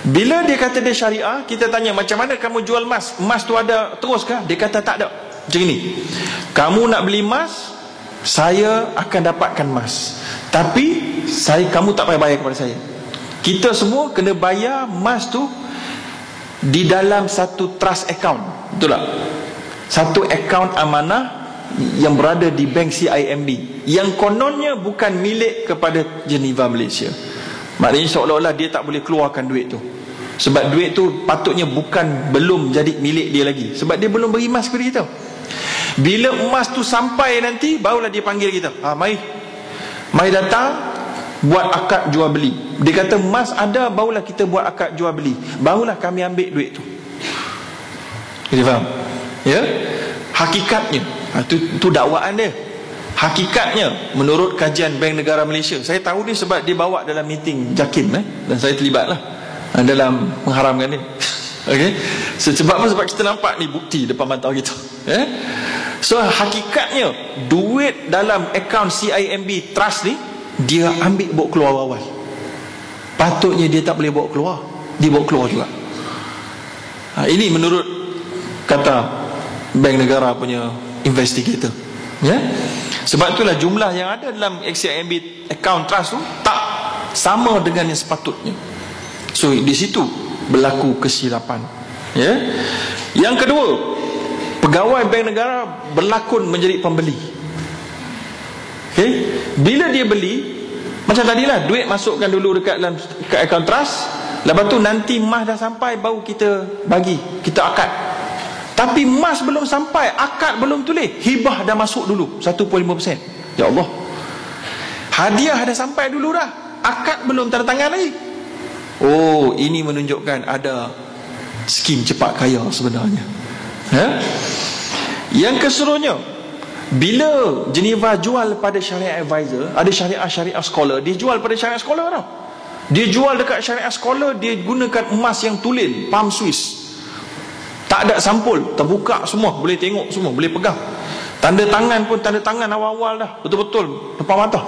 bila dia kata dia syariah, kita tanya macam mana kamu jual emas? Emas tu ada terus kah? Dia kata tak ada. Macam ni, kamu nak beli emas, saya akan dapatkan emas, tapi kamu tak payah bayar kepada saya. Kita semua kena bayar emas tu di dalam satu trust account. Betul tak? Satu akaun amanah yang berada di bank CIMB, yang kononnya bukan milik kepada Geneva, Malaysia. Maknanya seolah-olah dia tak boleh keluarkan duit tu, sebab duit tu patutnya belum jadi milik dia lagi, sebab dia belum beri emas kepada kita. Bila emas tu sampai nanti, barulah dia panggil kita, mari datang buat akad jual beli. Dia kata emas ada, barulah kita buat akad jual beli, barulah kami ambil duit tu. Kita faham? Ya, hakikatnya itu dakwaan dia. Hakikatnya menurut kajian Bank Negara Malaysia, saya tahu ni sebab dia bawa dalam meeting JAKIM, dan saya terlibatlah dalam mengharamkan dia. Okey. Sebab apa? Sebab kita nampak ni bukti depan mata kita. So hakikatnya duit dalam akaun CIMB Trust ni dia ambil bawa keluar awal. Patutnya dia tak boleh bawa keluar, dia bawa keluar juga. Ini menurut kata Bank Negara punya investigator. Sebab itulah jumlah yang ada dalam CIMB account trust tu tak sama dengan yang sepatutnya. So di situ berlaku kesilapan. Yang kedua, pegawai Bank Negara berlakon menjadi pembeli. Bila dia beli, macam tadilah, duit masukkan dulu dekat dalam account trust, lepas tu nanti emas dah sampai baru kita bagi, kita akad. Tapi emas belum sampai, akad belum tulis, hibah dah masuk dulu 1.5%. Ya Allah, hadiah dah sampai dulu dah, akad belum tanda tangan lagi. Oh, ini menunjukkan ada skim cepat kaya sebenarnya. Yang keserunya, bila Geneva jual pada syariah advisor, ada syariah scholar, dia jual pada syariah scholar tau. Dia jual dekat syariah scholar, dia gunakan emas yang tulen, palm Swiss. Tak ada sampul, terbuka semua, boleh tengok semua, boleh pegang. Tanda tangan pun tanda tangan awal-awal dah, betul-betul depan mata.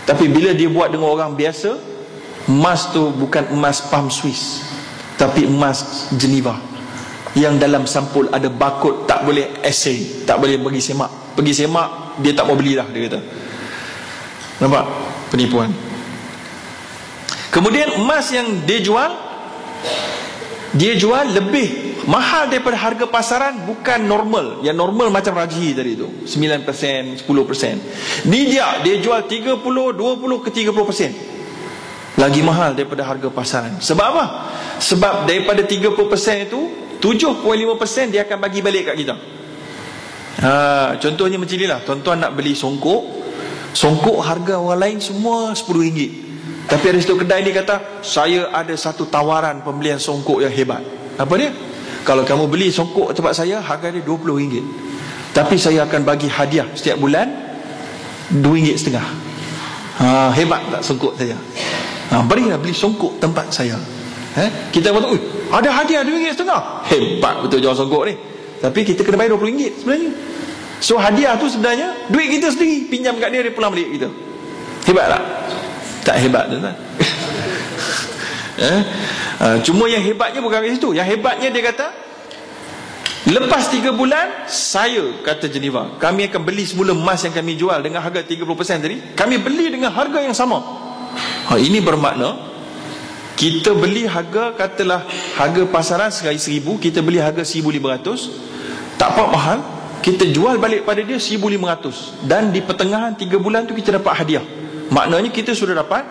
Tapi bila dia buat dengan orang biasa, emas tu bukan emas palm Swiss, tapi emas Geneva, yang dalam sampul ada barcode, tak boleh assay, tak boleh pergi semak. Pergi semak, dia tak mau beli dah, dia kata. Nampak penipuan. Kemudian emas yang dia jual lebih mahal daripada harga pasaran, bukan normal. Yang normal macam Rajhi tadi tu, 9%, 10%. Dia jual 30, 20 ke 30%. Lagi mahal daripada harga pasaran. Sebab apa? Sebab daripada 30% itu, 7.5% dia akan bagi balik kat kita. Contohnya macam inilah, tuan-tuan nak beli songkok harga orang lain semua RM10. Tapi ada satu kedai dia kata, saya ada satu tawaran pembelian songkok yang hebat. Apa dia? Kalau kamu beli songkok tempat saya, harga dia RM20, tapi saya akan bagi hadiah setiap bulan RM2.5. Hebat tak songkok saya? Berilah beli songkok tempat saya. Kita kata, ada hadiah RM2.5. Hebat betul jual songkok ni. Tapi kita kena bayar RM20 sebenarnya. So hadiah tu sebenarnya duit kita sendiri, pinjam kat dia, dia pulang balik kita. Hebat tak? Tak hebat, tuan-tuan. Cuma yang hebatnya bukan kat situ. Yang hebatnya dia kata, lepas 3 bulan, saya, kata Geneva, kami akan beli semula emas yang kami jual dengan harga 30% tadi, kami beli dengan harga yang sama. Ini bermakna kita beli harga, katalah harga pasaran 1,000, kita beli harga 1,500, tak apa mahal, kita jual balik pada dia 1,500, dan di pertengahan 3 bulan tu kita dapat hadiah. Maknanya kita sudah dapat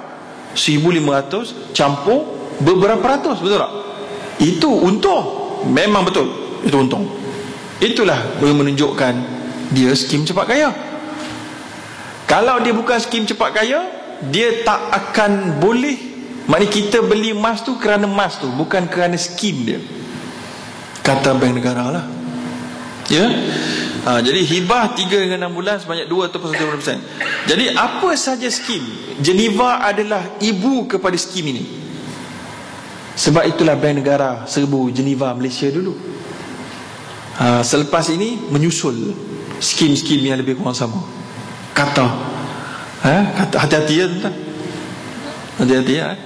1,500 campur beberapa ratus, betul tak? Itu untung, memang betul, itu untung. Itulah yang menunjukkan dia skim cepat kaya. Kalau dia bukan skim cepat kaya, dia tak akan boleh. Maknanya kita beli emas tu kerana emas tu, bukan kerana skim dia, kata Bank Negara lah. Ya. Jadi hibah 3 hingga 6 bulan sebanyak 2 atau 1%. Jadi apa saja skim, Geneva adalah ibu kepada skim ini. Sebab itulah Bank Negara serbu Geneva Malaysia dulu. Selepas ini menyusul skim-skim yang lebih kurang sama. Kata hati-hati ya tuan. Hati-hati ya.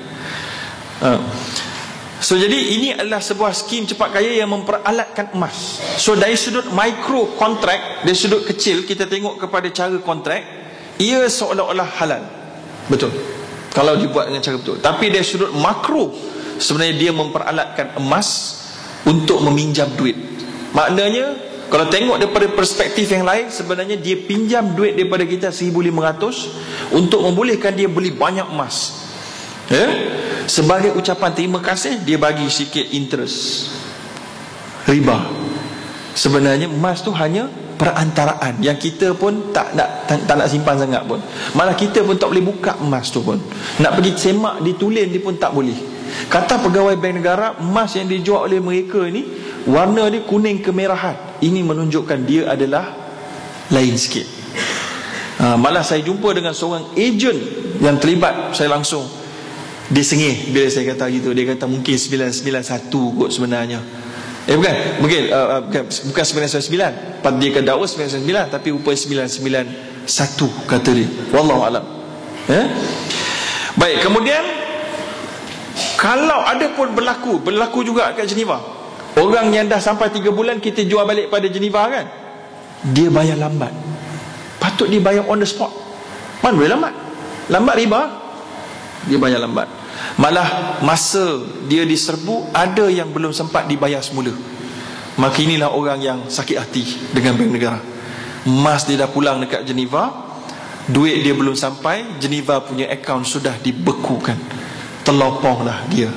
So jadi ini adalah sebuah skim cepat kaya yang memperalatkan emas. So dari sudut micro kontrak, dari sudut kecil kita tengok kepada cara kontrak, ia seolah-olah halal. Betul, kalau dibuat dengan cara betul. Tapi dari sudut makro, sebenarnya dia memperalatkan emas untuk meminjam duit. Maknanya kalau tengok daripada perspektif yang lain, sebenarnya dia pinjam duit daripada kita 1,500 untuk membolehkan dia beli banyak emas. Sebagai ucapan terima kasih, dia bagi sikit interest, riba. Sebenarnya emas tu hanya perantaraan yang kita pun tak nak simpan sangat pun. Malah kita pun tak boleh buka emas tu pun. Nak pergi semak di tulen dia pun tak boleh. Kata pegawai Bank Negara, emas yang dijual oleh mereka ni warna dia kuning kemerahan. Ini menunjukkan dia adalah lain sikit. Malah saya jumpa dengan seorang ejen yang terlibat, saya langsung dia sengih bila saya kata gitu. Dia kata mungkin 991 kot sebenarnya. Bukan 999. Dia kata dakwa 999, tapi rupanya 991 kata dia. Wallahu alam. Baik, kemudian kalau ada pun berlaku juga kat Geneva, orang yang dah sampai 3 bulan kita jual balik pada Geneva kan, dia bayar lambat. Patut dia bayar on the spot. Mana boleh lambat riba, dia bayar lambat. Malah masa dia diserbu, ada yang belum sempat dibayar semula. Maka inilah orang yang sakit hati dengan Bank Negara. Emas dia dah pulang dekat Geneva, duit dia belum sampai, Geneva punya akaun sudah dibekukan. Terloponglah dia.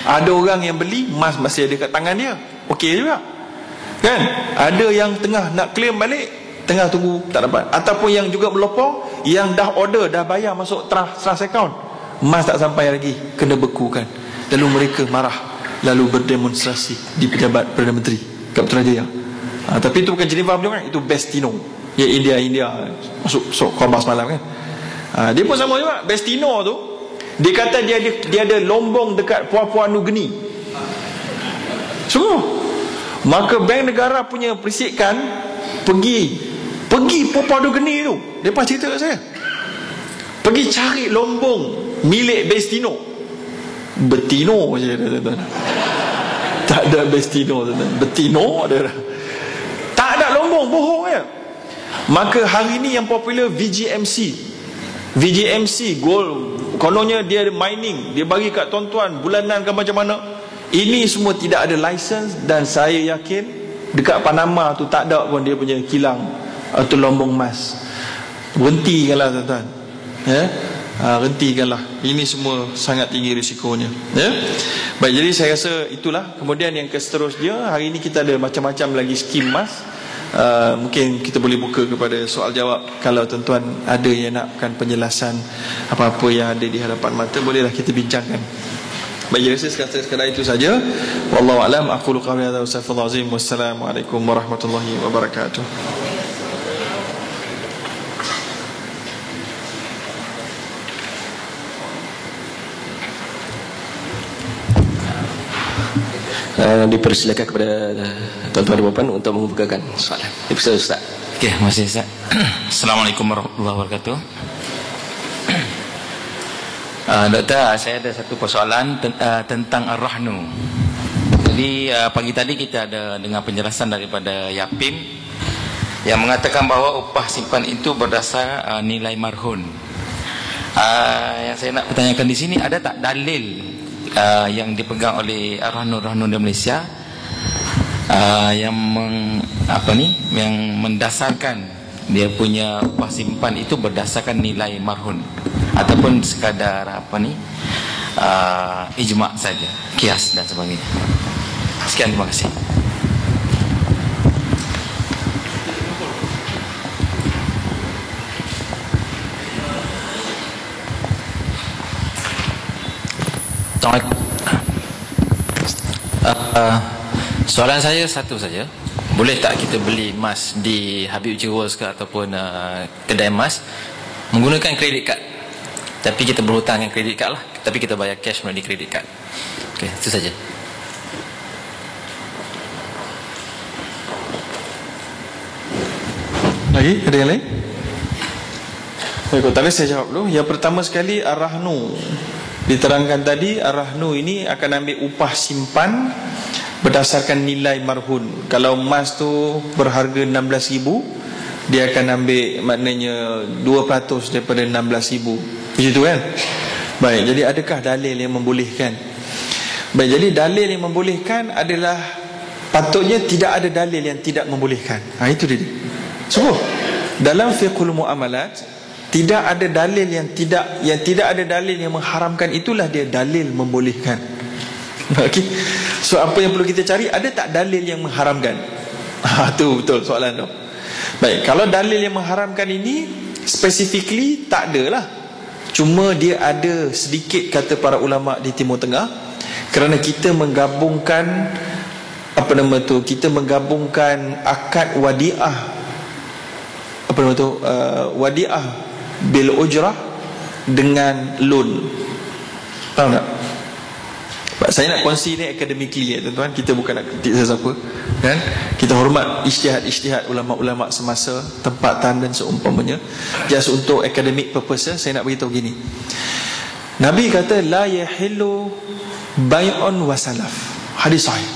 Ada orang yang beli, emas masih ada kat tangan dia, okey juga kan. Ada yang tengah nak claim balik, tengah tunggu tak dapat. Ataupun yang juga melopong, yang dah order, dah bayar masuk trust account, emas tak sampai lagi, kena bekukan. Lalu mereka marah, lalu berdemonstrasi di pejabat Perdana Menteri kat Putrajaya. Tapi itu bukan Geneva punya kan, itu Bestino, ya India masuk khabar semalam kan. Dia pun sama juga. Bestino tu, dia kata dia ada lombong dekat Papua Nugini semua. Maka Bank Negara punya perisikan pergi Papua Nugini tu, dia pas cerita kat saya, pergi cari lombong milik Bestino. Betino je tuan-tuan. Tak ada Bestino tuan-tuan. Betino ada. Tak ada lombong, bohong ya. Maka hari ni yang popular VGMC gold, kononnya dia mining, dia bagi kat tuan-tuan bulanan ke macam mana. Ini semua tidak ada license, dan saya yakin dekat Panama tu tak ada pun dia punya kilang atau lombong emas. Berhentikanlah tuan-tuan, hentikanlah. Ini semua sangat tinggi risikonya, Baik, jadi saya rasa itulah. Kemudian yang seterusnya, hari ini kita ada macam-macam lagi skim emas. Mungkin kita boleh buka kepada soal jawab. Kalau tuan-tuan ada yang nakkan penjelasan apa-apa yang ada di hadapan mata, bolehlah kita bincangkan. Baik, jadi sekadar itu saja. Wallahu a'lam. Aqulu qawli hadza wa astaghfirullah azim. Wassalamualaikum warahmatullahi wabarakatuh. Dipersilakan kepada tuan-tuan dan puan untuk membukakan soalan. Dipersilakan Ustaz. Okey, terima kasih Ustaz. Assalamualaikum warahmatullahi wabarakatuh. Doktor, saya ada satu persoalan tentang ar-rahnu. Jadi pagi tadi kita ada dengar penjelasan daripada Yapim yang mengatakan bahawa upah simpan itu berdasar nilai marhun. Yang saya nak bertanyakan di sini, ada tak dalil yang dipegang oleh ar-rahnu di Malaysia yang yang mendasarkan dia punya upah simpan itu berdasarkan nilai marhun, ataupun sekadar ijma' saja, kias dan sebagainya. Sekian, terima kasih. Soalan saya satu saja. Boleh tak kita beli emas di Habib Jewels ke ataupun kedai emas menggunakan kredit kad? Tapi kita berhutang dengan kredit kad lah, tapi kita bayar cash melalui kredit kad. Okey, itu saja. Lagi? Ada yang lain? Baik, tadi saya jawab dulu. Yang pertama sekali, ar-rahnu. Diterangkan tadi, ar-rahnu ini akan ambil upah simpan berdasarkan nilai marhun. Kalau emas tu berharga 16,000, dia akan ambil maknanya 2% daripada 16,000. Begitu kan? Baik, jadi adakah dalil yang membolehkan? Baik, jadi dalil yang membolehkan adalah patutnya tidak ada dalil yang tidak membolehkan. Itu dia. Sungguh dalam fiqhul muamalat tidak ada dalil yang tidak ada dalil yang mengharamkan, itulah dia dalil membolehkan. Okey. So apa yang perlu kita cari, ada tak dalil yang mengharamkan? Tu betul soalan tu. Baik, kalau dalil yang mengharamkan ini specifically tak ada lah. Cuma dia ada sedikit kata para ulama di Timur Tengah, kerana kita menggabungkan kita menggabungkan akad wadiah wadiah bil ujrah dengan loan. Faham tak? Saya nak kongsi ni academically, tuan-tuan. Kita bukan nak kritik sesiapa, kan? Kita hormat ijtihad ulama-ulama semasa, tempatan dan seumpamanya. Just untuk academic purposes, saya nak beritahu gini. Nabi kata la yahillu bai'un wa salaf. Hadis sahih.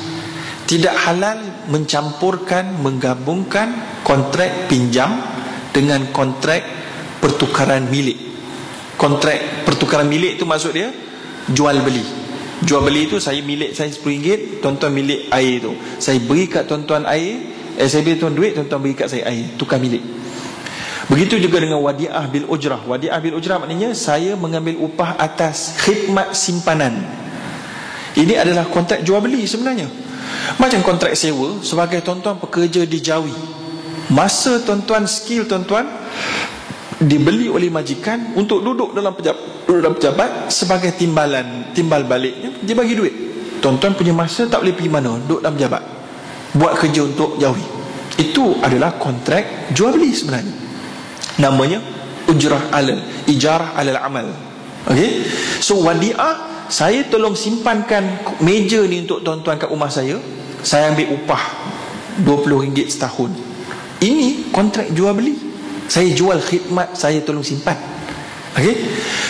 Tidak halal menggabungkan kontrak pinjam dengan kontrak pertukaran milik. Kontrak pertukaran milik itu maksud dia jual beli. Jual beli itu, saya milik saya RM10, tuan-tuan milik air tu. Saya beri kat tuan-tuan air, saya beri tuan duit, tuan-tuan beri kat saya air. Tukar milik. Begitu juga dengan wadiah bil ujrah. Wadiah bil ujrah maknanya saya mengambil upah atas khidmat simpanan. Ini adalah kontrak jual beli sebenarnya. Macam kontrak sewa, sebagai tuan-tuan pekerja di Jawi, masa tuan-tuan, skill tuan-tuan dibeli oleh majikan untuk duduk dalam pejabat sebagai timbal baliknya dia bagi duit. Tuan-tuan punya masa tak boleh pergi mana, duduk dalam pejabat, buat kerja untuk Jawi. Itu adalah kontrak jual beli sebenarnya. Namanya ijarah alal amal. Okey. So wadiah, saya tolong simpankan meja ni untuk tuan-tuan kat rumah saya ambil upah RM20 setahun. Ini kontrak jual beli. Saya jual khidmat, saya tolong simpan. Okey.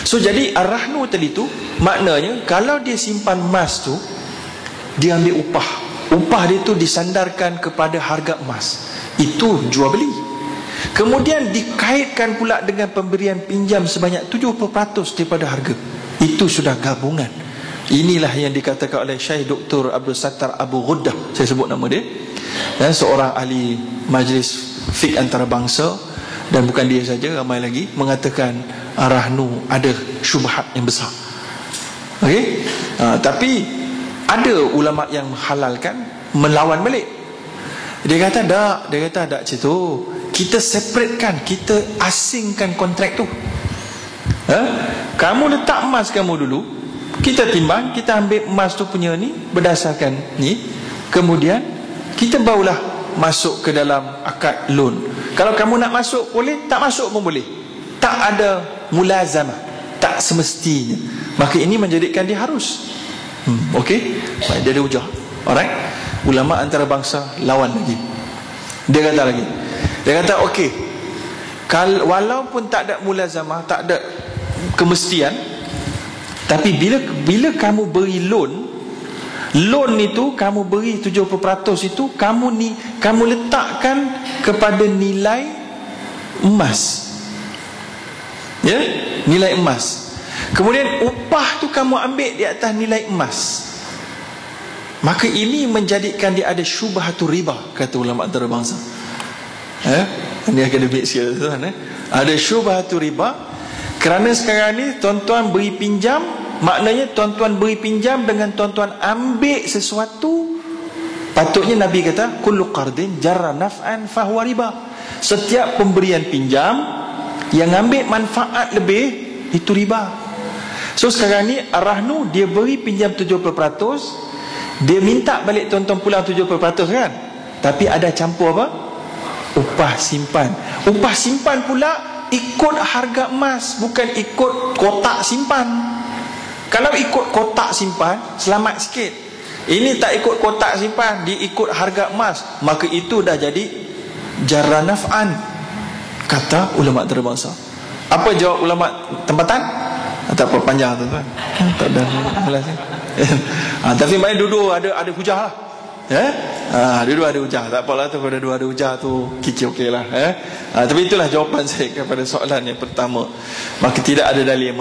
So jadi ar-rahnu tadi tu maknanya kalau dia simpan emas tu, dia ambil upah. Upah dia tu disandarkan kepada harga emas. Itu jual beli. Kemudian dikaitkan pula dengan pemberian pinjam sebanyak 70% daripada harga. Itu sudah gabungan. Inilah yang dikatakan oleh Syekh Dr. Abdul Sattar Abu Ghuddah, saya sebut nama dia, dan seorang ahli majlis fiqh antarabangsa. Dan bukan dia saja, ramai lagi mengatakan ar-rahnu ada syubhat yang besar. Okey. Tapi ada ulama yang menghalalkan, melawan balik. Dia kata tak macam tu. Kita separatekan, kita asingkan kontrak tu. Kamu letak emas kamu dulu, kita timbang, kita ambil emas tu punya ni berdasarkan ni, kemudian kita barulah masuk ke dalam akad loan. Kalau kamu nak masuk boleh, tak masuk pun boleh. Tak ada mulazamah, tak semestinya. Maka ini menjadikan dia harus. Okey, baik, dia ada hujah. Alright. Ulama antarabangsa lawan lagi. Dia kata okey, walaupun tak ada mulazamah, tak ada kemestian, Tapi bila kamu beri loan itu kamu beri 70% itu kamu letakkan kepada nilai emas. Ya, nilai emas. Kemudian upah tu kamu ambil di atas nilai emas. Maka ini menjadikan dia ada syubhatul riba, kata ulama antarabangsa. Ini akademik sikit tuan. Ada syubhatul riba. Kerana sekarang ni tuan-tuan beri pinjam, maknanya tuan-tuan beri pinjam dengan tuan-tuan ambil sesuatu. Patutnya Nabi kata kullu qardin jarra naf'an fahuwa riba. Setiap pemberian pinjam yang ambil manfaat lebih, itu riba. So sekarang ni Ar-Rahnu dia beri pinjam 70%, dia minta balik tuan-tuan pulang 70% kan. Tapi ada campur apa? Upah simpan. Upah simpan pula ikut harga emas, bukan ikut kotak simpan. Kalau ikut kotak simpan, selamat sikit. Ini tak ikut kotak simpan, dia ikut harga emas, maka itu dah jadi jarra naf'an, kata ulama antarabangsa. Apa jawab ulama tempatan? Tak apa panjang tuan-tuan. Tak ada jelas. Tapi main duduk ada hujah lah. Duduk ada hujah. Tak apalah tu, kalau duduk ada hujah tu kicau okey lah. Tapi itulah jawapan saya kepada soalan yang pertama. Maka tidak ada dalil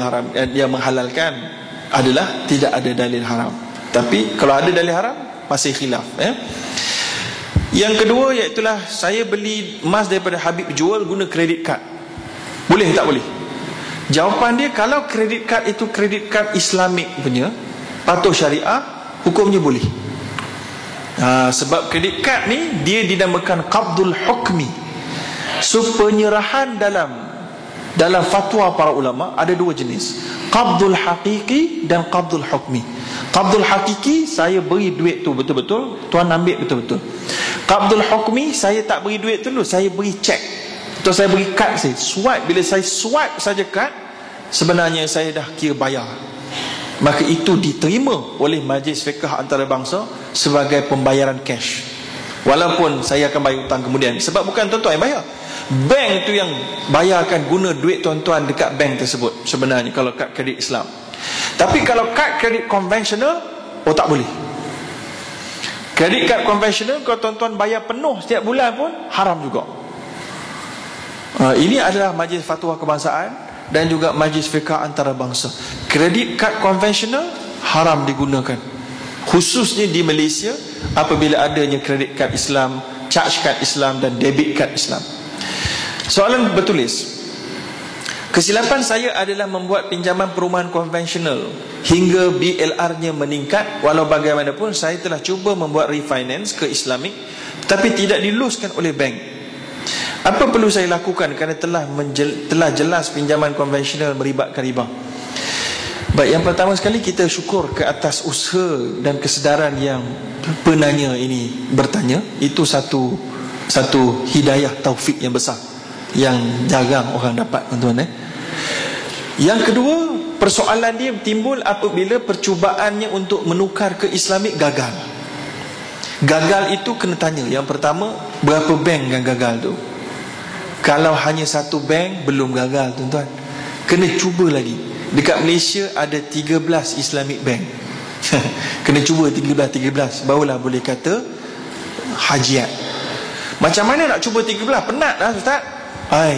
yang menghalalkan adalah tidak ada dalil haram. Tapi kalau ada dalil haram masih khilaf. Yang kedua iaitulah saya beli emas daripada Habib jual guna kredit kad. Boleh tak boleh? Jawapan dia, kalau kredit kad itu kredit kad Islamik punya, patuh syariah, hukumnya boleh. Sebab kredit kad ni dia dinamakan qabdul hukmi. So penyerahan dalam fatwa para ulama ada dua jenis, qabdul haqiqi dan qabdul hukmi. Qabdul haqiqi, saya beri duit tu betul-betul, tuan ambil betul-betul. Qabdul hukmi, saya tak beri duit tu dulu, saya beri cek atau saya beri kad, saya swipe. Bila saya swipe saja kad, sebenarnya saya dah kira bayar. Maka itu diterima oleh Majlis Fiqh Antarabangsa sebagai pembayaran cash, walaupun saya akan bayar hutang kemudian. Sebab bukan tuan-tuan yang bayar, bank tu yang bayarkan guna duit tuan-tuan dekat bank tersebut sebenarnya, kalau kad kredit Islam. Tapi kalau kad kredit konvensional, tak boleh. Kredit kad konvensional kalau tuan-tuan bayar penuh setiap bulan pun haram juga. Ini adalah Majlis Fatwa Kebangsaan dan juga Majlis Fiqh Antarabangsa. Kredit kad konvensional haram digunakan, khususnya di Malaysia apabila adanya kredit kad Islam, charge kad Islam dan debit kad Islam. Soalan bertulis, kesilapan saya adalah membuat pinjaman perumahan konvensional hingga BLR-nya meningkat. Walau bagaimanapun saya telah cuba membuat refinance ke Islamik, tapi tidak diluluskan oleh bank. Apa perlu saya lakukan kerana telah jelas pinjaman konvensional meribatkan riba? Baik, yang pertama sekali kita syukur ke atas usaha dan kesedaran yang penanya ini bertanya. Itu satu hidayah taufik yang besar yang jarang orang dapat, tuan-tuan. Yang kedua, persoalan dia timbul apabila percubaannya untuk menukar ke Islamik gagal. Gagal itu kena tanya. Yang pertama, berapa bank yang gagal tu? Kalau hanya satu bank, belum gagal, tuan-tuan. Kena cuba lagi. Dekat Malaysia ada 13 Islamic Bank. Kena cuba 13, barulah boleh kata hajiat. Macam mana nak cuba 13? Penat lah, Ustaz.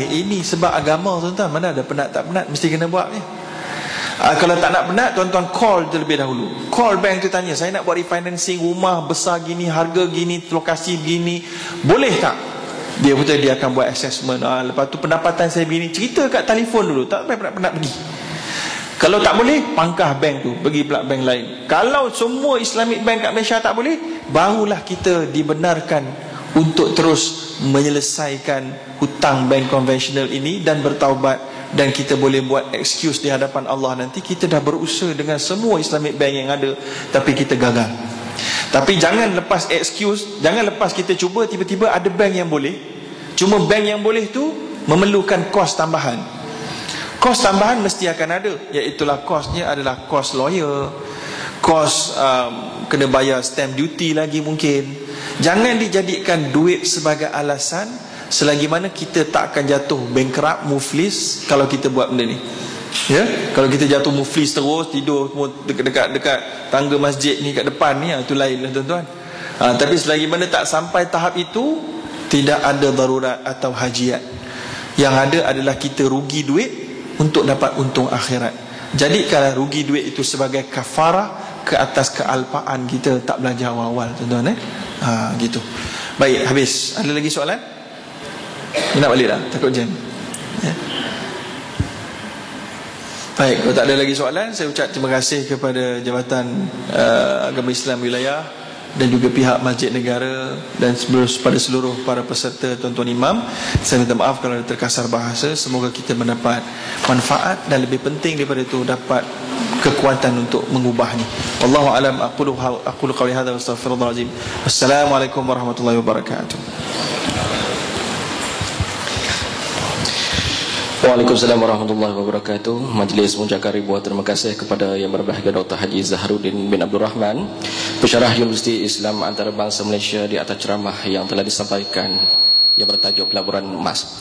Ini sebab agama, tuan-tuan. Mana ada penat tak penat, mesti kena buat ni. Kalau tak nak penat, tuan-tuan call terlebih dahulu. Call bank tu, tanya, saya nak buat refinancing rumah besar gini, harga gini, lokasi gini, boleh tak? Dia betul, dia akan buat assessment. Lepas tu pendapatan saya begini, cerita kat telefon dulu, tak payah penat pergi. Kalau tak boleh, pangkah bank tu, pergi pula bank lain. Kalau semua Islamic Bank kat Malaysia tak boleh, barulah kita dibenarkan untuk terus menyelesaikan hutang bank konvensional ini dan bertaubat. Dan kita boleh buat excuse di hadapan Allah nanti, kita dah berusaha dengan semua Islamic Bank yang ada, tapi kita gagal. Tapi jangan lepas excuse, jangan lepas kita cuba tiba-tiba ada bank yang boleh. Cuma bank yang boleh tu memerlukan kos tambahan. Kos tambahan mesti akan ada, iaitulah kosnya adalah kos lawyer, kos kena bayar stamp duty lagi mungkin. Jangan dijadikan duit sebagai alasan, selagi mana kita tak akan jatuh bankrupt, muflis kalau kita buat benda ni. Ya, kalau kita jatuh muflis terus tidur dekat tangga masjid ni kat depan ni, itu lain lah tuan-tuan. Tapi selagi mana tak sampai tahap itu, tidak ada darurat atau hajiat. Yang ada adalah kita rugi duit untuk dapat untung akhirat. Jadikanlah rugi duit itu sebagai kafarah ke atas kealpaan kita tak belajar awal-awal, tuan-tuan. Gitu. Baik, habis. Ada lagi soalan? Nak balik dah, takut jam. Ya. Baik, kalau tak ada lagi soalan, saya ucap terima kasih kepada Jabatan Agama Islam Wilayah dan juga pihak Masjid Negara dan pada seluruh para peserta, tuan-tuan imam. Saya minta maaf kalau ada terkasar bahasa. Semoga kita mendapat manfaat dan lebih penting daripada itu dapat kekuatan untuk mengubahnya. Wallahu alam. Aqulu qawli hadza wa astaghfirullahal azim. Wassalamualaikum warahmatullahi wabarakatuh. Waalaikumsalam warahmatullahi wabarakatuh. Majlis mengucapkan ribuan terima kasih kepada Yang Berbahagia Dr. Haji Zaharuddin bin Abdul Rahman, pensyarah Universiti Islam Antarabangsa Malaysia, di atas ceramah yang telah disampaikan yang bertajuk Pelaburan Emas.